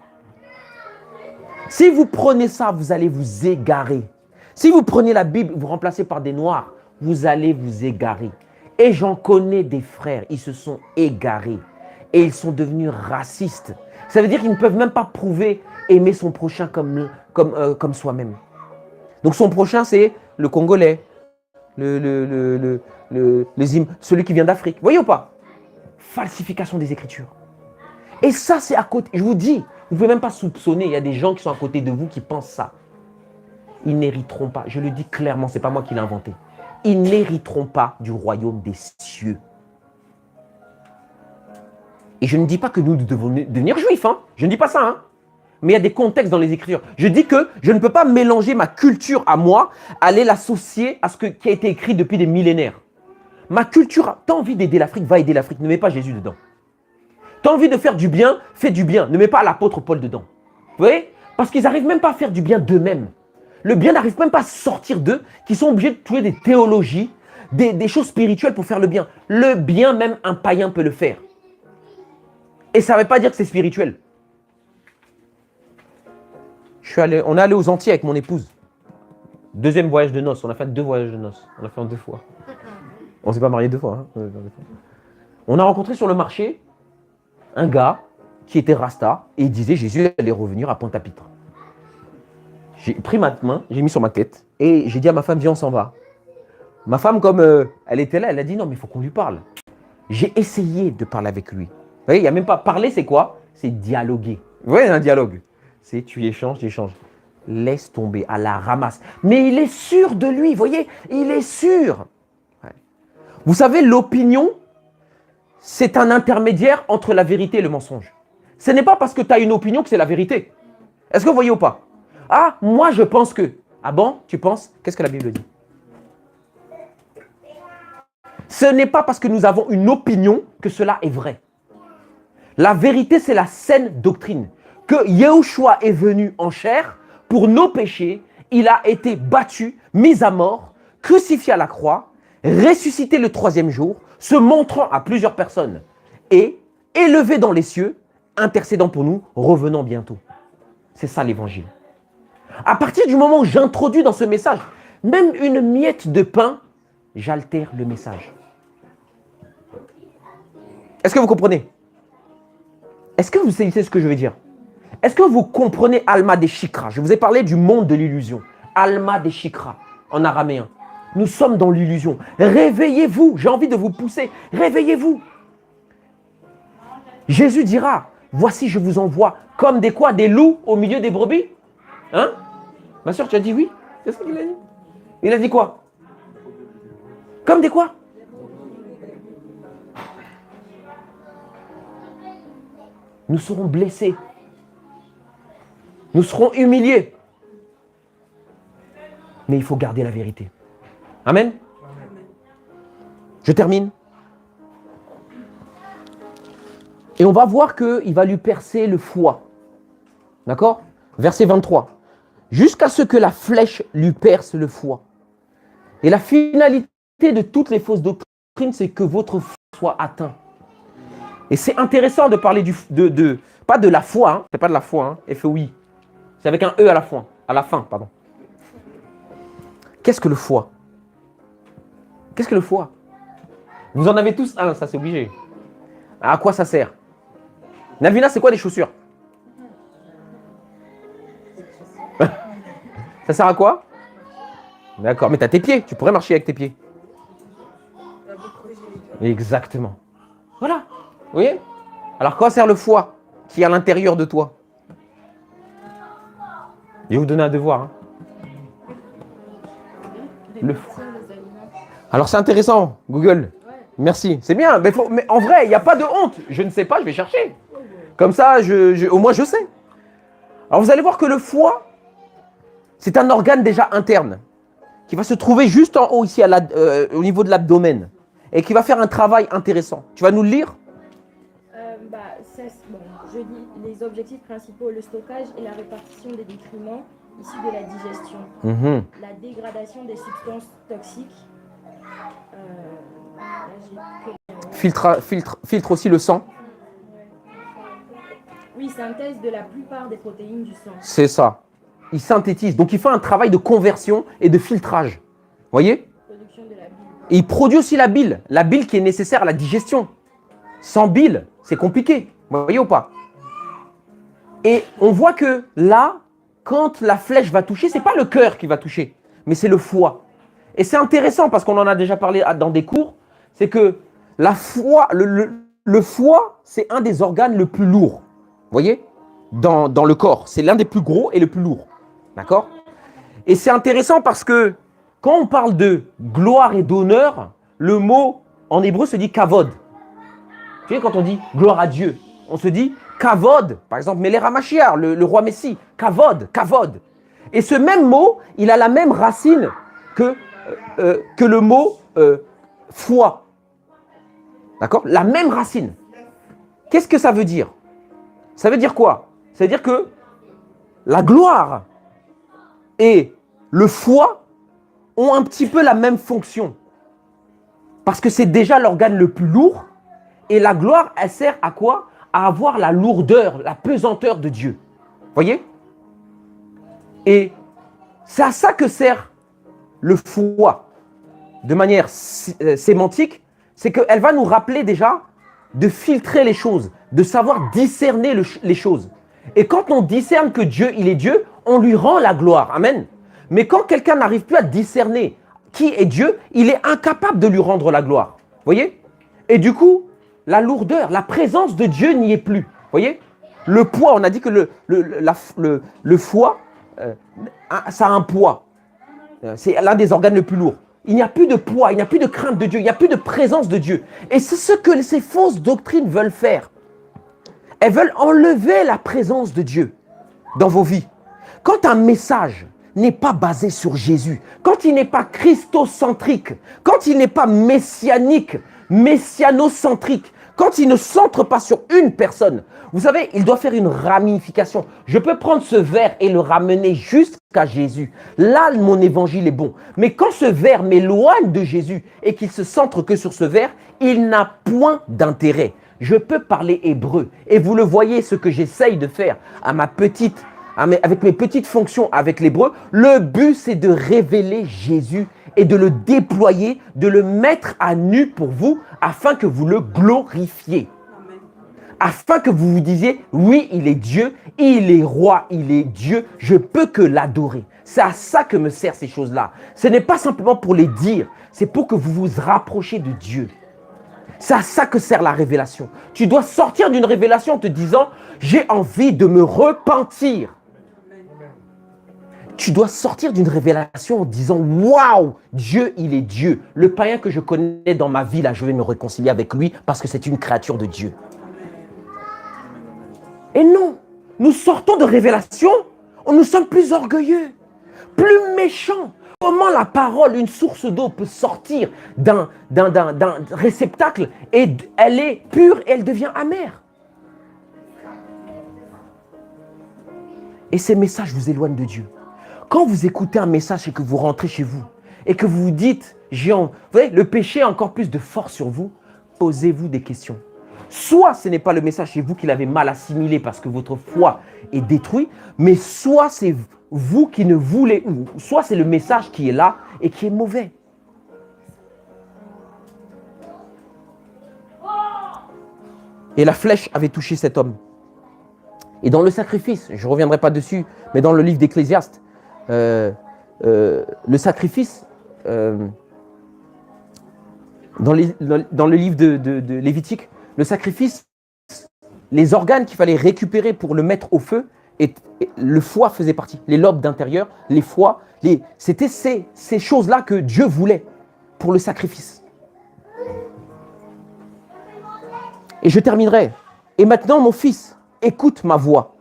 Si vous prenez ça, vous allez vous égarer. Si vous prenez la Bible, vous remplacez par des noirs, vous allez vous égarer. Et j'en connais des frères, ils se sont égarés. Et ils sont devenus racistes. Ça veut dire qu'ils ne peuvent même pas prouver aimer son prochain comme soi-même. Donc son prochain, c'est le Congolais, celui qui vient d'Afrique. Voyez ou pas? Falsification des Écritures. Et ça, c'est à côté. Je vous dis, vous ne pouvez même pas soupçonner. Il y a des gens qui sont à côté de vous qui pensent ça. Ils n'hériteront pas. Je le dis clairement, ce n'est pas moi qui l'ai inventé. Ils n'hériteront pas du royaume des cieux. Et je ne dis pas que nous devons devenir juifs. Hein. Je ne dis pas ça. Hein. Mais il y a des contextes dans les Écritures. Je dis que je ne peux pas mélanger ma culture à moi, aller l'associer à ce qui a été écrit depuis des millénaires. Ma culture, tu as envie d'aider l'Afrique, va aider l'Afrique. Ne mets pas Jésus dedans. Tu as envie de faire du bien, fais du bien. Ne mets pas l'apôtre Paul dedans. Vous voyez? Parce qu'ils n'arrivent même pas à faire du bien d'eux-mêmes. Le bien n'arrive même pas à sortir d'eux, qui sont obligés de trouver des théologies, des choses spirituelles pour faire le bien. Le bien, même un païen peut le faire. Et ça ne veut pas dire que c'est spirituel. On est allé aux Antilles avec mon épouse. Deuxième voyage de noces. On a fait 2 voyages de noces. On l'a fait en 2 fois. On ne s'est pas marié 2 fois. Hein. On a rencontré sur le marché un gars qui était rasta et il disait Jésus allait revenir à Pointe-à-Pitre. J'ai pris ma main, j'ai mis sur ma tête et j'ai dit à ma femme, viens, on s'en va. Ma femme, comme elle était là, elle a dit non, mais il faut qu'on lui parle. J'ai essayé de parler avec lui. Vous voyez, il n'y a même pas parler, c'est quoi? C'est dialoguer. Vous voyez, un dialogue. C'est tu échanges, tu échanges. Laisse tomber, à la ramasse. Mais il est sûr de lui, vous voyez, il est sûr. Ouais. Vous savez, l'opinion, c'est un intermédiaire entre la vérité et le mensonge. Ce n'est pas parce que tu as une opinion que c'est la vérité. Est-ce que vous voyez ou pas? Ah, moi je pense que. Ah bon, tu penses? Qu'est-ce que la Bible dit? Ce n'est pas parce que nous avons une opinion que cela est vrai. La vérité, c'est la saine doctrine. Que Yahushua est venu en chair pour nos péchés. Il a été battu, mis à mort, crucifié à la croix, ressuscité le 3e jour, se montrant à plusieurs personnes et élevé dans les cieux, intercédant pour nous, revenant bientôt. C'est ça l'évangile. À partir du moment où j'introduis dans ce message, même une miette de pain, j'altère le message. Est-ce que vous comprenez? Est-ce que vous saisissez ce que je veux dire? Est-ce que vous comprenez Alma des Shikra? Je vous ai parlé du monde de l'illusion. Alma des Shikra, en araméen. Nous sommes dans l'illusion. Réveillez-vous. J'ai envie de vous pousser. Réveillez-vous. Jésus dira, voici je vous envoie comme des quoi? Des loups au milieu des brebis? Hein? Ma soeur, tu as dit oui? Qu'est-ce qu'il a dit? Il a dit quoi? Comme des quoi? Nous serons blessés. Nous serons humiliés. Mais il faut garder la vérité. Amen. Je termine. Et on va voir qu'il va lui percer le foie. D'accord? Verset 23. Jusqu'à ce que la flèche lui perce le foie. Et la finalité de toutes les fausses doctrines, c'est que votre foi soit atteint. Et c'est intéressant de parler pas de la foi, hein, c'est pas de la foi, hein, FOI. C'est avec un E à la fin, pardon. Qu'est-ce que le foie? Qu'est-ce que le foie? Vous en avez tous un, ça c'est obligé. À quoi ça sert? Nalvina, c'est quoi des chaussures? Ça sert à quoi? D'accord, mais tu as tes pieds, tu pourrais marcher avec tes pieds. Exactement. Voilà, vous voyez? Alors, à quoi sert le foie qui est à l'intérieur de toi? Je vais vous donner un devoir. Hein. Le foie. Alors, c'est intéressant, Google. Merci, c'est bien. Mais en vrai, il n'y a pas de honte. Je ne sais pas, je vais chercher. Comme ça, au moins, je sais. Alors, vous allez voir que le foie, c'est un organe déjà interne qui va se trouver juste en haut, ici, au niveau de l'abdomen, et qui va faire un travail intéressant. Tu vas nous le lire? Je lis les objectifs principaux, le stockage et la répartition des nutriments issus de la digestion, la dégradation des substances toxiques, filtre aussi le sang. Oui, synthèse de la plupart des protéines du sang. C'est ça. Il synthétise. Donc, il fait un travail de conversion et de filtrage. Vous voyez? Production de la bile. Et il produit aussi la bile qui est nécessaire à la digestion. Sans bile, c'est compliqué. Vous voyez ou pas? Et on voit que là, quand la flèche va toucher, ce n'est pas le cœur qui va toucher, mais c'est le foie. Et c'est intéressant parce qu'on en a déjà parlé dans des cours, c'est que le foie, c'est un des organes le plus lourd. Vous voyez? Dans le corps. C'est l'un des plus gros et le plus lourd. D'accord? Et c'est intéressant parce que quand on parle de gloire et d'honneur, le mot en hébreu se dit kavod. Tu sais, quand on dit gloire à Dieu, on se dit kavod. Par exemple, Meler HaMashiach, le roi Messie. Kavod, kavod. Et ce même mot, il a la même racine que le mot foi. D'accord? La même racine. Qu'est-ce que ça veut dire? Ça veut dire quoi? Ça veut dire que la gloire et le foie ont un petit peu la même fonction. Parce que c'est déjà l'organe le plus lourd. Et la gloire, elle sert à quoi? À avoir la lourdeur, la pesanteur de Dieu. Voyez? Et c'est à ça que sert le foie. De manière sémantique, c'est qu'elle va nous rappeler déjà de filtrer les choses, de savoir discerner les choses. Et quand on discerne que Dieu, il est Dieu, on lui rend la gloire. Amen. Mais quand quelqu'un n'arrive plus à discerner qui est Dieu, il est incapable de lui rendre la gloire. Voyez? Et du coup, la lourdeur, la présence de Dieu n'y est plus. Voyez? Le poids, on a dit que le foie, ça a un poids. C'est l'un des organes les plus lourds. Il n'y a plus de poids, il n'y a plus de crainte de Dieu, il n'y a plus de présence de Dieu. Et c'est ce que ces fausses doctrines veulent faire. Elles veulent enlever la présence de Dieu dans vos vies. Quand un message n'est pas basé sur Jésus, quand il n'est pas christocentrique, quand il n'est pas messianique, messianocentrique, quand il ne centre pas sur une personne, vous savez, il doit faire une ramification. Je peux prendre ce verre et le ramener jusqu'à Jésus. Là, mon évangile est bon. Mais quand ce verre m'éloigne de Jésus et qu'il se centre que sur ce verre, il n'a point d'intérêt. Je peux parler hébreu. Et vous le voyez, ce que j'essaye de faire avec mes petites fonctions avec l'hébreu, le but, c'est de révéler Jésus et de le déployer, de le mettre à nu pour vous, afin que vous le glorifiez. Afin que vous vous disiez, oui, il est Dieu, il est roi, il est Dieu, je peux que l'adorer. C'est à ça que me servent ces choses-là. Ce n'est pas simplement pour les dire, c'est pour que vous vous rapprochiez de Dieu. C'est à ça que sert la révélation. Tu dois sortir d'une révélation en te disant, j'ai envie de me repentir. Tu dois sortir d'une révélation en disant, waouh, Dieu, il est Dieu. Le païen que je connais dans ma vie, là, je vais me réconcilier avec lui parce que c'est une créature de Dieu. Et non, nous sortons de révélation, nous sommes plus orgueilleux, plus méchants. Comment la parole, une source d'eau, peut sortir d'un réceptacle et elle est pure et elle devient amère? Et ces messages vous éloignent de Dieu. Quand vous écoutez un message et que vous rentrez chez vous et que vous vous dites, vous voyez, le péché a encore plus de force sur vous, posez-vous des questions. Soit ce n'est pas le message, c'est vous qui l'avez mal assimilé parce que votre foi est détruite, mais soit c'est vous qui ne voulez, soit c'est le message qui est là et qui est mauvais. Et la flèche avait touché cet homme. Et dans le sacrifice, je ne reviendrai pas dessus, mais dans le livre d'Ecclésiaste, le sacrifice, dans le livre de Lévitique, le sacrifice, les organes qu'il fallait récupérer pour le mettre au feu, et le foie faisait partie. Les lobes d'intérieur, les foies, c'était ces choses-là que Dieu voulait pour le sacrifice. Et je terminerai. Et maintenant, mon fils, écoute ma voix.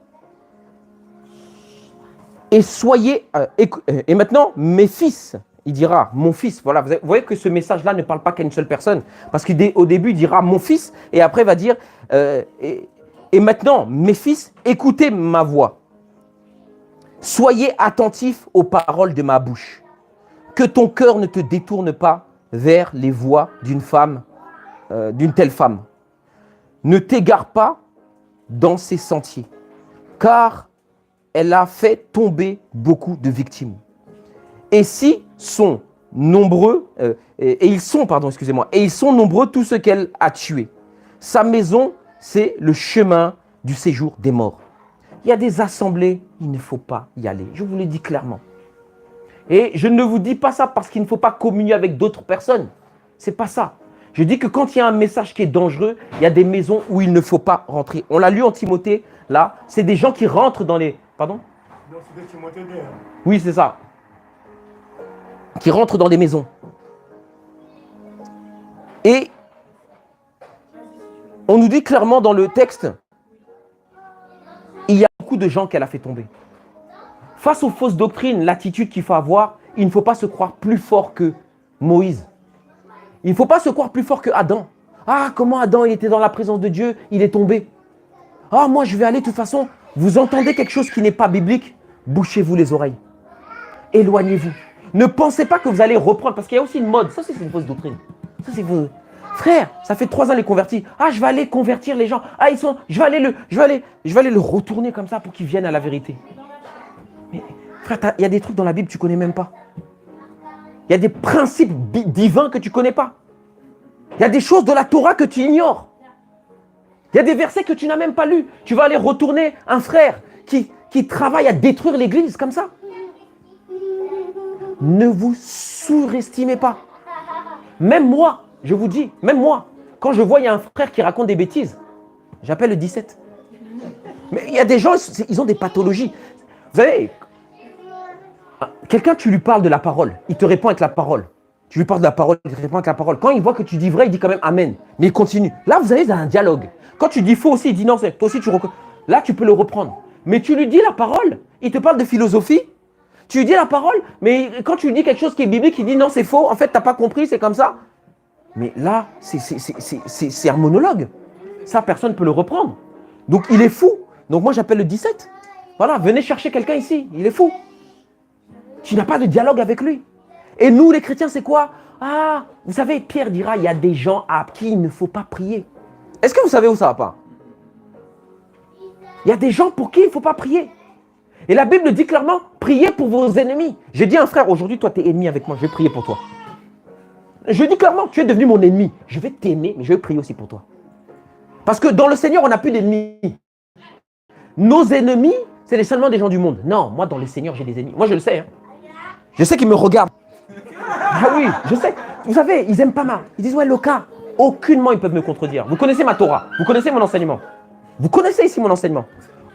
Et soyez... et maintenant, mes fils, il dira, mon fils. Voilà, vous voyez que ce message-là ne parle pas qu'à une seule personne. Parce qu'au début, il dira mon fils, et après, il va dire, et maintenant, mes fils, écoutez ma voix. Soyez attentifs aux paroles de ma bouche. Que ton cœur ne te détourne pas vers les voies d'une femme, d'une telle femme. Ne t'égare pas dans ses sentiers, car elle a fait tomber beaucoup de victimes. Et ils sont nombreux tous ceux qu'elle a tués. Sa maison, c'est le chemin du séjour des morts. Il y a des assemblées, il ne faut pas y aller. Je vous le dis clairement. Et je ne vous dis pas ça parce qu'il ne faut pas communier avec d'autres personnes. C'est pas ça. Je dis que quand il y a un message qui est dangereux, il y a des maisons où il ne faut pas rentrer. On l'a lu en Timothée, là. C'est des gens qui rentrent dans les... Pardon? Non, c'était Timothée 2. Oui, c'est ça. Qui rentrent dans des maisons. Et on nous dit clairement dans le texte, il y a beaucoup de gens qu'elle a fait tomber. Face aux fausses doctrines, l'attitude qu'il faut avoir, il ne faut pas se croire plus fort que Moïse. Il ne faut pas se croire plus fort que Adam. Ah, comment Adam, il était dans la présence de Dieu, il est tombé. Ah, moi, je vais aller de toute façon. Vous entendez quelque chose qui n'est pas biblique, bouchez-vous les oreilles. éloignez-vous. Ne pensez pas que vous allez reprendre, parce qu'il y a aussi une mode. Ça, c'est une fausse doctrine. Ça, c'est faux. Frère, ça fait 3 ans les convertis. Ah, je vais aller convertir les gens. Ah, je vais aller le retourner comme ça pour qu'ils viennent à la vérité. Mais frère, il y a des trucs dans la Bible que tu ne connais même pas. Il y a des principes divins que tu ne connais pas. Il y a des choses de la Torah que tu ignores. Il y a des versets que tu n'as même pas lus. Tu vas aller retourner un frère qui travaille à détruire l'église comme ça. Ne vous surestimez pas. Même moi, je vous dis, même moi, quand je vois il y a un frère qui raconte des bêtises, j'appelle le 17. Mais il y a des gens, ils ont des pathologies. Vous savez, quelqu'un, tu lui parles de la parole, il te répond avec la parole. Tu lui parles de la parole, il te répond avec la parole. Quand il voit que tu dis vrai, il dit quand même amen. Mais il continue. Là, vous avez un dialogue. Quand tu dis faux aussi, il dit non, toi aussi tu reconnais. Là, tu peux le reprendre. Mais tu lui dis la parole, il te parle de philosophie. Tu lui dis la parole, mais quand tu lui dis quelque chose qui est biblique, il dit non, c'est faux. En fait, tu n'as pas compris, c'est comme ça. Mais là, c'est un monologue. Ça, personne ne peut le reprendre. Donc, il est fou. Donc, moi, j'appelle le 17. Voilà, venez chercher quelqu'un ici. Il est fou. Tu n'as pas de dialogue avec lui. Et nous, les chrétiens, c'est quoi? Ah, vous savez, Pierre dira, il y a des gens à qui il ne faut pas prier. Est-ce que vous savez où ça va pas? Il y a des gens pour qui il ne faut pas prier. Et la Bible dit clairement, priez pour vos ennemis. J'ai dit à un frère, aujourd'hui, toi, tu es ennemi avec moi, je vais prier pour toi. Je dis clairement, tu es devenu mon ennemi. Je vais t'aimer, mais je vais prier aussi pour toi. Parce que dans le Seigneur, on n'a plus d'ennemis. Nos ennemis, c'est seulement des gens du monde. Non, moi, dans le Seigneur, j'ai des ennemis. Moi, je le sais. Hein. Je sais qu'ils me regardent. Ah oui, je sais. Vous savez, ils aiment pas mal. Ils disent, ouais, Loka, aucunement ils peuvent me contredire. Vous connaissez ma Torah, vous connaissez mon enseignement. Vous connaissez ici mon enseignement.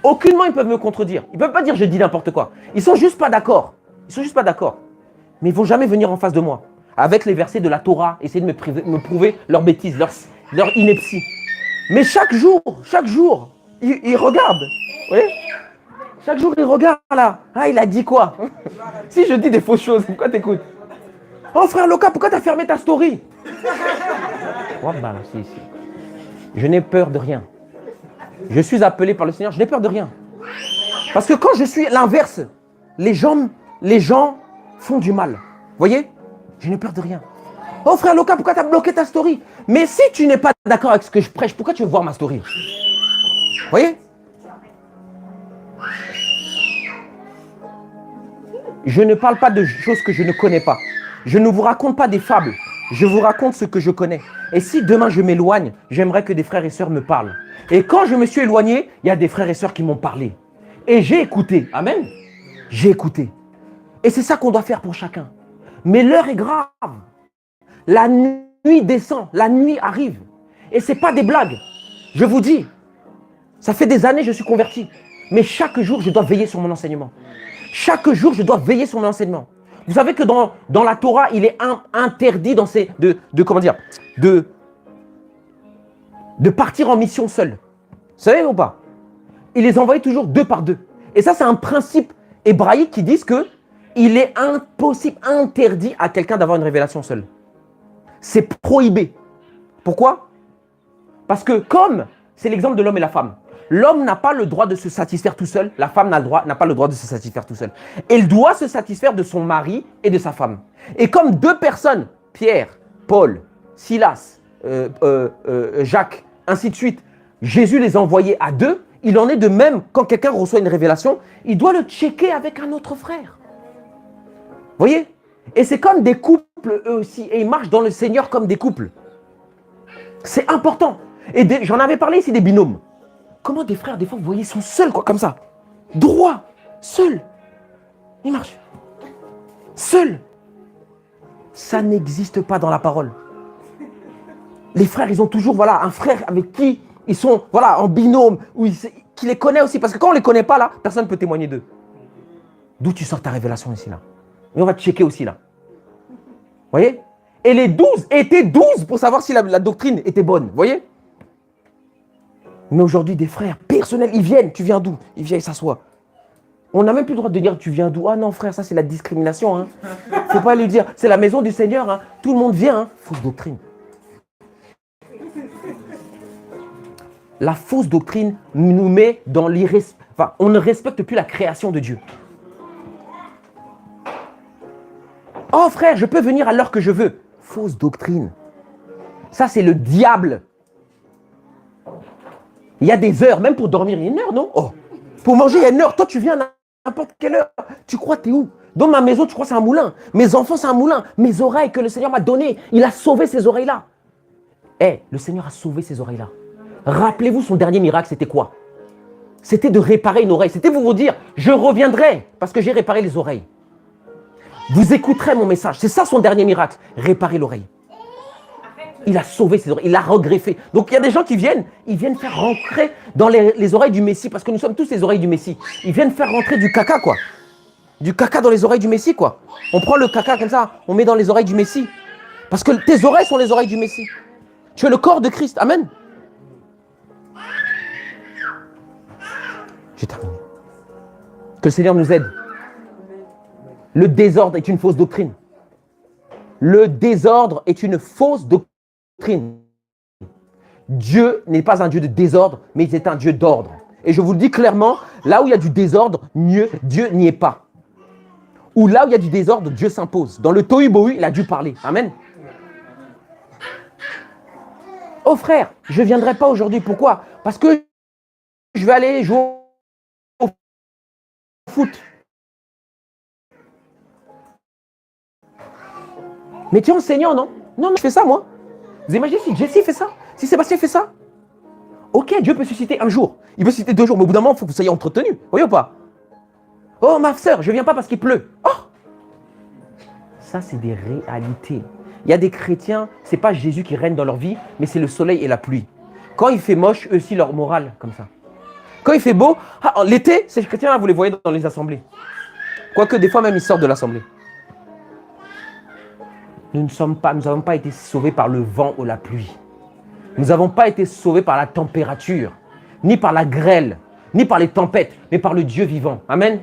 Aucunement ils peuvent me contredire. Ils ne peuvent pas dire je dis n'importe quoi. Ils sont juste pas d'accord. Ils sont juste pas d'accord. Mais ils ne vont jamais venir en face de moi. Avec les versets de la Torah, essayer de me prouver leurs bêtises, leur ineptie. Mais chaque jour, ils regardent. Vous voyez? Chaque jour, ils regardent là. Ah, il a dit quoi? Si je dis des fausses choses, pourquoi t'écoutes? Oh frère Loka, pourquoi t'as fermé ta story? Je n'ai peur de rien. Je suis appelé par le Seigneur, je n'ai peur de rien. Parce que quand je suis l'inverse, les gens font du mal. Vous voyez? Je n'ai peur de rien. Oh frère Loka, pourquoi tu as bloqué ta story? Mais si tu n'es pas d'accord avec ce que je prêche, pourquoi tu veux voir ma story? Vous voyez? Je ne parle pas de choses que je ne connais pas. Je ne vous raconte pas des fables. Je vous raconte ce que je connais. Et si demain je m'éloigne, j'aimerais que des frères et sœurs me parlent. Et quand je me suis éloigné, il y a des frères et sœurs qui m'ont parlé. Et j'ai écouté. Amen. J'ai écouté. Et c'est ça qu'on doit faire pour chacun. Mais l'heure est grave. La nuit descend. La nuit arrive. Et ce n'est pas des blagues. Je vous dis, ça fait des années que je suis converti. Mais chaque jour, je dois veiller sur mon enseignement. Chaque jour, je dois veiller sur mon enseignement. Vous savez que dans la Torah, il est interdit de partir en mission seul. Vous savez ou pas? Il les envoyait toujours 2 par 2. Et ça, c'est un principe hébraïque qui dit qu'il est impossible, interdit à quelqu'un d'avoir une révélation seul. C'est prohibé. Pourquoi? Parce que comme c'est l'exemple de l'homme et la femme, l'homme n'a pas le droit de se satisfaire tout seul, la femme n'a pas le droit de se satisfaire tout seul. Elle doit se satisfaire de son mari et de sa femme. Et comme 2 personnes, Pierre, Paul, Silas, Jacques, ainsi de suite, Jésus les a envoyés à 2, il en est de même quand quelqu'un reçoit une révélation, il doit le checker avec un autre frère. Vous voyez? Et c'est comme des couples eux aussi, et ils marchent dans le Seigneur comme des couples. C'est important. Et j'en avais parlé ici des binômes. Comment des frères, des fois, vous voyez, ils sont seuls, quoi, comme ça. Droit, seuls. Ils marchent. Seuls. Ça n'existe pas dans la parole. Les frères, ils ont toujours, voilà, un frère avec qui ils sont, voilà, en binôme, qui les connaît aussi. Parce que quand on ne les connaît pas, là, personne ne peut témoigner d'eux. D'où tu sors ta révélation ici, là. Et on va te checker aussi, là. Vous voyez? Et les 12 étaient 12 pour savoir si la doctrine était bonne. Vous voyez? Mais aujourd'hui, des frères personnels, ils viennent. Tu viens d'où? Ils viennent, ils s'assoient. On n'a même plus le droit de dire tu viens d'où. Ah non, frère, ça c'est la discrimination. Hein. Faut pas lui dire. C'est la maison du Seigneur. Hein. Tout le monde vient. Hein. Fausse doctrine. La fausse doctrine nous met dans l'irrespect. Enfin, on ne respecte plus la création de Dieu. Oh frère, je peux venir à l'heure que je veux. Fausse doctrine. Ça, c'est le diable. Il y a des heures, même pour dormir, il y a une heure, non? Oh, pour manger, il y a une heure. Toi, tu viens à n'importe quelle heure. Tu crois, t'es où? Dans ma maison, tu crois c'est un moulin. Mes enfants, c'est un moulin. Mes oreilles que le Seigneur m'a données, il a sauvé ces oreilles-là. Le Seigneur a sauvé ces oreilles-là. Rappelez-vous, son dernier miracle, c'était quoi? C'était de réparer une oreille. C'était vous dire, je reviendrai parce que j'ai réparé les oreilles. Vous écouterez mon message. C'est ça son dernier miracle, réparer l'oreille. Il a sauvé ses oreilles, il a regreffé. Donc il y a des gens qui viennent, ils viennent faire rentrer dans les oreilles du Messie, parce que nous sommes tous les oreilles du Messie. Ils viennent faire rentrer du caca, quoi. Du caca dans les oreilles du Messie, quoi. On prend le caca comme ça, on met dans les oreilles du Messie. Parce que tes oreilles sont les oreilles du Messie. Tu es le corps de Christ. Amen. J'ai terminé. Que le Seigneur nous aide. Le désordre est une fausse doctrine. Le désordre est une fausse doctrine. Dieu n'est pas un Dieu de désordre, mais il est un Dieu d'ordre. Et je vous le dis clairement, là où il y a du désordre, Dieu n'y est pas. Ou là où il y a du désordre, Dieu s'impose. Dans le tohu bohu, il a dû parler. Amen. Oh frère, je ne viendrai pas aujourd'hui. Pourquoi? Parce que je vais aller jouer au foot. Mais tu es enseignant, non? Non, mais je fais ça, moi. Vous imaginez si Jessie fait ça? Si Sébastien fait ça? Ok, Dieu peut susciter un jour. Il peut susciter 2 jours, mais au bout d'un moment, il faut que vous soyez entretenu. Voyez ou pas? Oh, ma soeur, je ne viens pas parce qu'il pleut. Oh! Ça, c'est des réalités. Il y a des chrétiens, ce n'est pas Jésus qui règne dans leur vie, mais c'est le soleil et la pluie. Quand il fait moche, eux aussi, leur morale, comme ça. Quand il fait beau, l'été, ces chrétiens-là, vous les voyez dans les assemblées. Quoique, des fois même, ils sortent de l'assemblée. Nous n'avons pas été sauvés par le vent ou la pluie. Nous n'avons pas été sauvés par la température, ni par la grêle, ni par les tempêtes, mais par le Dieu vivant. Amen.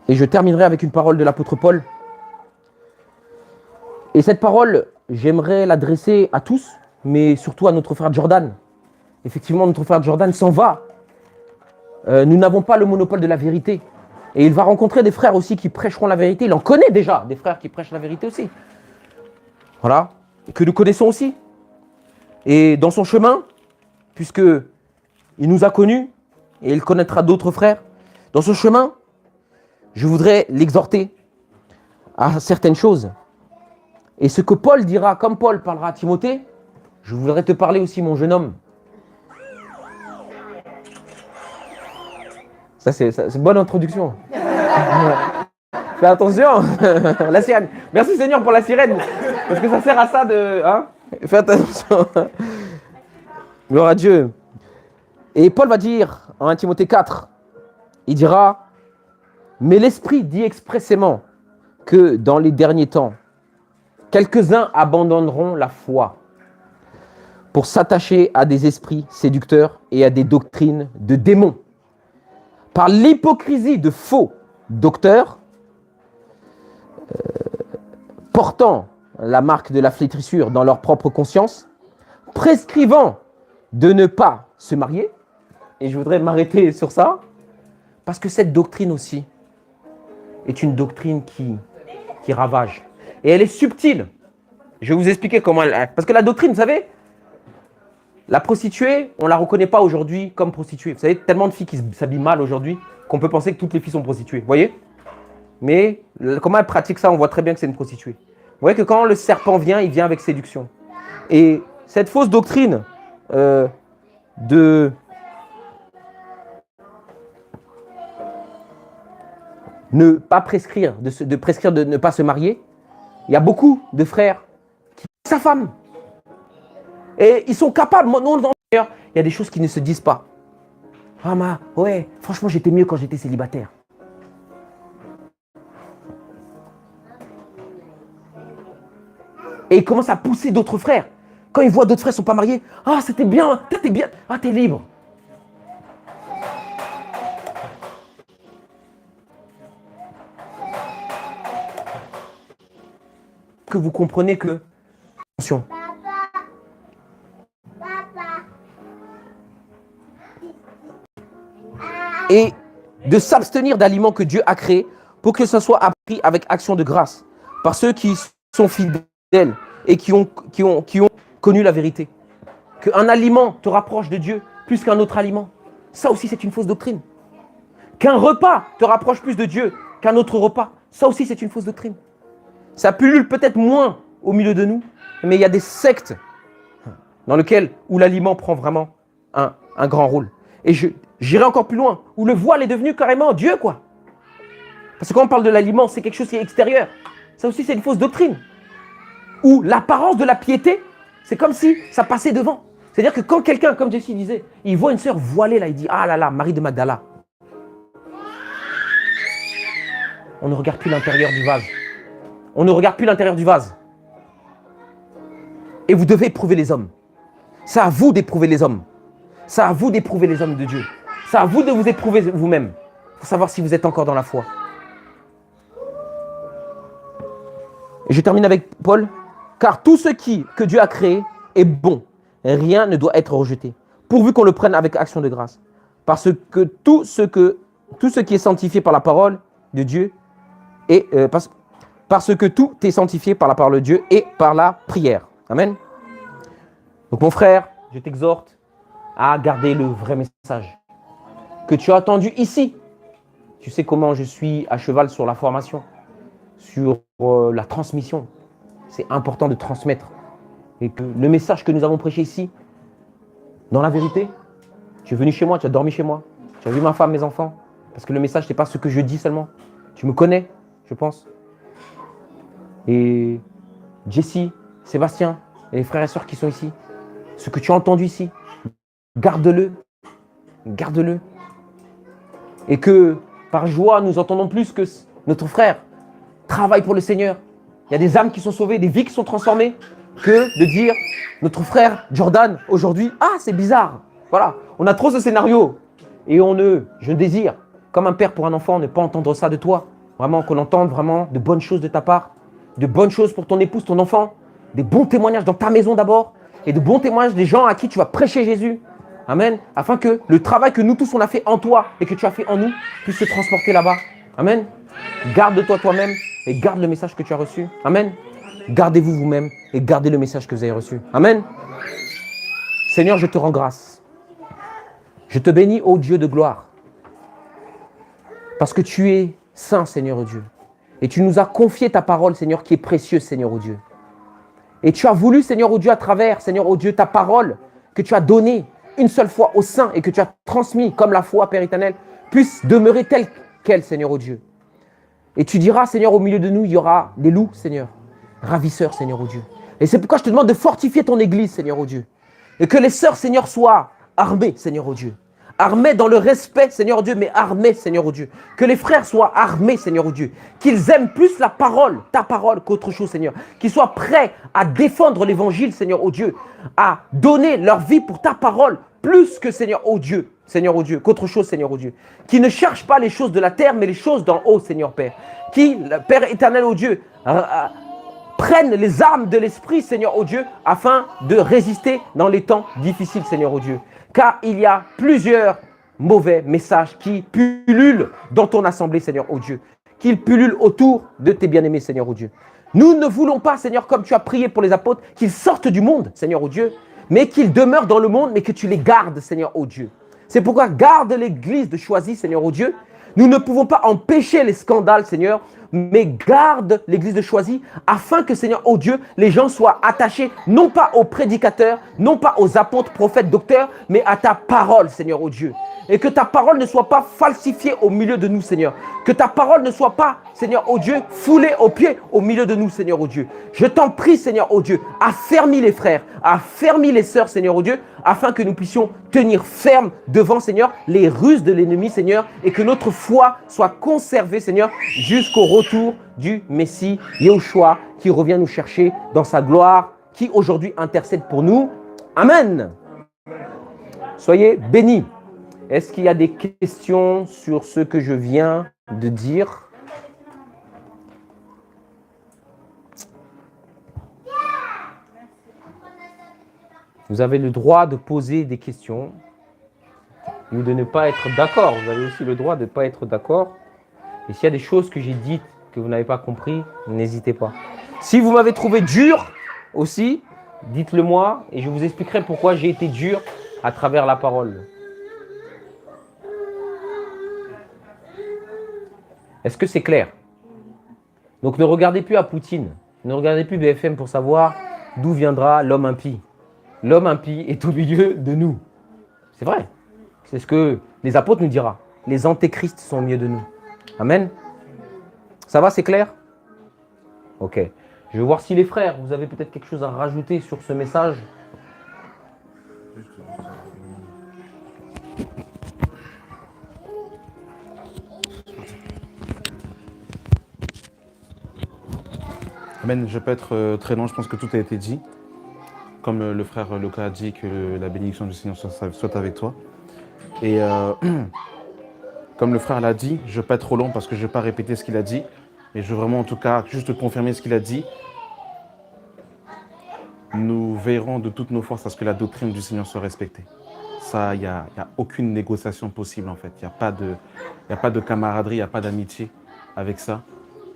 Et je terminerai avec une parole de l'apôtre Paul. Et cette parole, j'aimerais l'adresser à tous, mais surtout à notre frère Jordan. Effectivement, notre frère Jordan s'en va. Nous n'avons pas le monopole de la vérité. Et il va rencontrer des frères aussi qui prêcheront la vérité. Il en connaît déjà des frères qui prêchent la vérité aussi. Voilà. Que nous connaissons aussi. Et dans son chemin, puisque il nous a connus, et il connaîtra d'autres frères, dans son chemin, je voudrais l'exhorter à certaines choses. Et ce que Paul dira, comme Paul parlera à Timothée, je voudrais te parler aussi, mon jeune homme. Ça, c'est une bonne introduction. Fais attention. La sirène. Merci Seigneur pour la sirène. Parce que ça sert à ça de... Hein? Fais attention. Gloire à Dieu. Et Paul va dire en 1 Timothée 4, il dira, mais l'Esprit dit expressément que dans les derniers temps, quelques-uns abandonneront la foi pour s'attacher à des esprits séducteurs et à des doctrines de démons. Par l'hypocrisie de faux docteurs, portant la marque de la flétrissure dans leur propre conscience, prescrivant de ne pas se marier, et je voudrais m'arrêter sur ça, parce que cette doctrine aussi est une doctrine qui ravage. Et elle est subtile. Je vais vous expliquer comment elle... Parce que la doctrine, vous savez, la prostituée, on ne la reconnaît pas aujourd'hui comme prostituée. Vous savez, tellement de filles qui s'habillent mal aujourd'hui qu'on peut penser que toutes les filles sont prostituées. Vous voyez? Mais comment elle pratique ça, on voit très bien que c'est une prostituée. Vous voyez que quand le serpent vient, il vient avec séduction. Et cette fausse doctrine de ne pas prescrire, de prescrire de ne pas se marier, il y a beaucoup de frères qui sa femme. Et ils sont capables, il y a des choses qui ne se disent pas. Ah ouais, franchement j'étais mieux quand j'étais célibataire. Et ils commencent à pousser d'autres frères. Quand ils voient d'autres frères ne sont pas mariés, ah c'était bien, t'es bien, ah t'es libre. Que vous comprenez que, attention, et de s'abstenir d'aliments que Dieu a créés pour que ce soit appris avec action de grâce par ceux qui sont fidèles et qui ont connu la vérité. Qu'un aliment te rapproche de Dieu plus qu'un autre aliment. Ça aussi, c'est une fausse doctrine. Qu'un repas te rapproche plus de Dieu qu'un autre repas. Ça aussi, c'est une fausse doctrine. Ça pullule peut-être moins au milieu de nous, mais il y a des sectes dans lesquelles où l'aliment prend vraiment un grand rôle. Et j'irai encore plus loin, où le voile est devenu carrément Dieu, quoi. Parce que quand on parle de l'aliment, c'est quelque chose qui est extérieur. Ça aussi, c'est une fausse doctrine. Où l'apparence de la piété, c'est comme si ça passait devant. C'est-à-dire que quand quelqu'un, comme Jessie disait, il voit une sœur voilée, là, il dit « Ah là là, Marie de Magdala ». On ne regarde plus l'intérieur du vase. On ne regarde plus l'intérieur du vase. Et vous devez éprouver les hommes. C'est à vous d'éprouver les hommes. C'est à vous d'éprouver les hommes de Dieu. C'est à vous de vous éprouver vous-même pour savoir si vous êtes encore dans la foi. Et je termine avec Paul. Car tout ce que Dieu a créé est bon. Rien ne doit être rejeté, pourvu qu'on le prenne avec action de grâce. Parce que tout ce qui est sanctifié par la parole de Dieu parce que tout est sanctifié par la parole de Dieu et par la prière. Amen. Donc mon frère, je t'exhorte à garder le vrai message que tu as entendu ici. Tu sais comment je suis à cheval sur la formation, sur la transmission. C'est important de transmettre. Et que le message que nous avons prêché ici, dans la vérité, tu es venu chez moi, tu as dormi chez moi, tu as vu ma femme, mes enfants. Parce que le message, ce n'est pas ce que je dis seulement. Tu me connais, je pense. Et Jessie, Sébastien, et les frères et sœurs qui sont ici, ce que tu as entendu ici, garde-le. Garde-le. Et que par joie, nous entendons plus que notre frère travaille pour le Seigneur. Il y a des âmes qui sont sauvées, des vies qui sont transformées, que de dire, notre frère Jordan, aujourd'hui, ah, c'est bizarre. Voilà, on a trop ce scénario. Et je désire, comme un père pour un enfant, ne pas entendre ça de toi. Vraiment, qu'on entende vraiment de bonnes choses de ta part, de bonnes choses pour ton épouse, ton enfant, des bons témoignages dans ta maison d'abord, et de bons témoignages des gens à qui tu vas prêcher Jésus. Amen. Afin que le travail que nous tous on a fait en toi et que tu as fait en nous puisse se transporter là-bas. Amen. Garde-toi toi-même et garde le message que tu as reçu. Amen. Gardez-vous vous-même et gardez le message que vous avez reçu. Amen. Seigneur, je te rends grâce. Je te bénis, ô Dieu de gloire. Parce que tu es saint, Seigneur, ô Dieu. Et tu nous as confié ta parole, Seigneur, qui est précieuse, Seigneur, ô Dieu. Et tu as voulu, Seigneur, ô Dieu, à travers, Seigneur, ô Dieu, ta parole que tu as donnée une seule fois aux saints et que tu as transmis comme la foi, Père éternel, puisse demeurer telle qu'elle, Seigneur, ô Dieu. Et tu diras, Seigneur, au milieu de nous, il y aura des loups, Seigneur, ravisseurs, Seigneur, ô Dieu. Et c'est pourquoi je te demande de fortifier ton église, Seigneur, ô Dieu. Et que les sœurs, Seigneur, soient armées, Seigneur, ô Dieu. Armés dans le respect, Seigneur Dieu, mais armés, Seigneur Dieu. Que les frères soient armés, Seigneur Dieu. Qu'ils aiment plus la parole, ta parole, qu'autre chose, Seigneur. Qu'ils soient prêts à défendre l'évangile, Seigneur Dieu. À donner leur vie pour ta parole, plus que Seigneur Dieu, qu'autre chose, Seigneur Dieu. Qui ne cherchent pas les choses de la terre, mais les choses d'en haut, Seigneur Père. Qui, Père éternel, ô Dieu, prennent les armes de l'esprit, Seigneur Dieu, afin de résister dans les temps difficiles, Seigneur Dieu. Car il y a plusieurs mauvais messages qui pullulent dans ton assemblée, Seigneur, ô Dieu. Qu'ils pullulent autour de tes bien-aimés, Seigneur, ô Dieu. Nous ne voulons pas, Seigneur, comme tu as prié pour les apôtres, qu'ils sortent du monde, Seigneur, ô Dieu, mais qu'ils demeurent dans le monde, mais que tu les gardes, Seigneur, ô Dieu. C'est pourquoi garde l'église de Choisy, Seigneur, ô Dieu. Nous ne pouvons pas empêcher les scandales, Seigneur, mais garde l'église de Choisy afin que, Seigneur, ô Dieu, les gens soient attachés non pas aux prédicateurs, non pas aux apôtres, prophètes, docteurs, mais à ta parole, Seigneur, ô Dieu. Et que ta parole ne soit pas falsifiée au milieu de nous, Seigneur. Que ta parole ne soit pas, Seigneur, ô Dieu, foulée aux pieds au milieu de nous, Seigneur, ô Dieu. Je t'en prie, Seigneur, ô Dieu, affermis les frères, affermis les sœurs, Seigneur, ô Dieu, afin que nous puissions tenir ferme devant, Seigneur, les ruses de l'ennemi, Seigneur, et que notre foi soit conservée, Seigneur, jusqu'au retour du Messie Yahushua qui revient nous chercher dans sa gloire, qui aujourd'hui intercède pour nous. Amen. Soyez bénis. Est-ce qu'il y a des questions sur ce que je viens de dire? Vous avez le droit de poser des questions. ou de ne pas être d'accord. Vous avez aussi le droit de ne pas être d'accord. Et s'il y a des choses que j'ai dites que vous n'avez pas compris, n'hésitez pas. Si vous m'avez trouvé dur aussi, dites-le moi et je vous expliquerai pourquoi j'ai été dur à travers la parole. Est-ce que c'est clair? Donc ne regardez plus à Poutine, ne regardez plus BFM pour savoir d'où viendra l'homme impie. L'homme impie est au milieu de nous. C'est vrai. C'est ce que les apôtres nous diront. Les antéchrists sont au milieu de nous. Amen. Ça va, c'est clair? Ok. Je vais voir si les frères, vous avez peut-être quelque chose à rajouter sur ce message. Amen. Je peux être très long, je pense que tout a été dit. Comme le frère Lucas a dit, que la bénédiction du Seigneur soit avec toi. Et comme le frère l'a dit, je ne vais pas être trop long parce que je ne vais pas répéter ce qu'il a dit. Mais je veux vraiment en tout cas juste confirmer ce qu'il a dit. Nous veillerons de toutes nos forces à ce que la doctrine du Seigneur soit respectée. Ça, il n'y a aucune négociation possible en fait. Il n'y a pas de camaraderie, il n'y a pas d'amitié avec ça.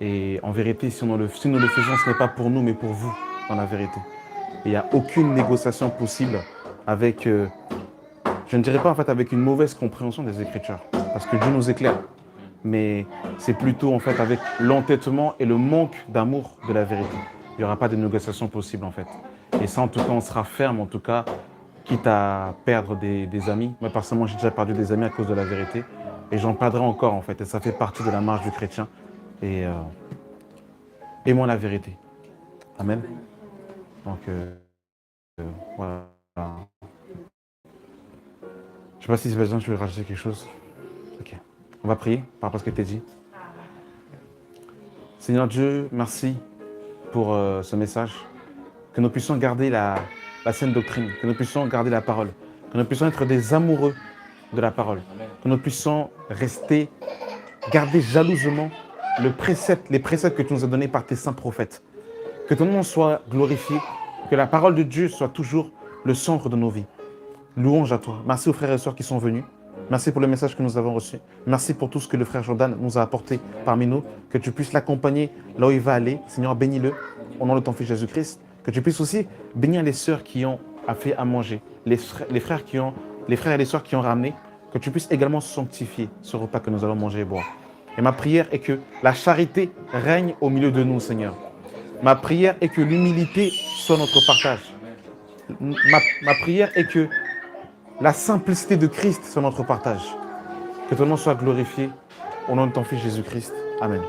Et en vérité, si nous le faisons, ce n'est pas pour nous, mais pour vous, dans la vérité. Il n'y a aucune négociation possible avec, je ne dirais pas en fait avec une mauvaise compréhension des Écritures, parce que Dieu nous éclaire. Mais c'est plutôt en fait avec l'entêtement et le manque d'amour de la vérité. Il n'y aura pas de négociation possible en fait. Et ça, en tout cas, on sera ferme, en tout cas, quitte à perdre des amis. Moi, personnellement, j'ai déjà perdu des amis à cause de la vérité. Et j'en perdrai encore, en fait. Et ça fait partie de la marche du chrétien. Et aimons la vérité. Amen. Donc, voilà. Je ne sais pas si Sébastien, tu veux rajouter quelque chose. Ok. On va prier par rapport à ce que tu as dit. Seigneur Dieu, merci pour ce message. Que nous puissions garder la saine doctrine, que nous puissions garder la parole, que nous puissions être des amoureux de la parole, que nous puissions garder jalousement les préceptes que tu nous as donnés par tes saints prophètes. Que ton nom soit glorifié, que la parole de Dieu soit toujours le centre de nos vies. Louange à toi. Merci aux frères et sœurs qui sont venus. Merci pour le message que nous avons reçu. Merci pour tout ce que le frère Jordan nous a apporté parmi nous. Que tu puisses l'accompagner là où il va aller. Seigneur, bénis-le au nom de ton Fils Jésus-Christ. Que tu puisses aussi bénir les sœurs qui ont fait à manger, les frères et les sœurs qui ont ramené. Que tu puisses également sanctifier ce repas que nous allons manger et boire. Et ma prière est que la charité règne au milieu de nous, Seigneur. Ma prière est que l'humilité soit notre partage. Ma prière est que la simplicité de Christ soit notre partage. Que ton nom soit glorifié au nom de ton Fils Jésus-Christ. Amen.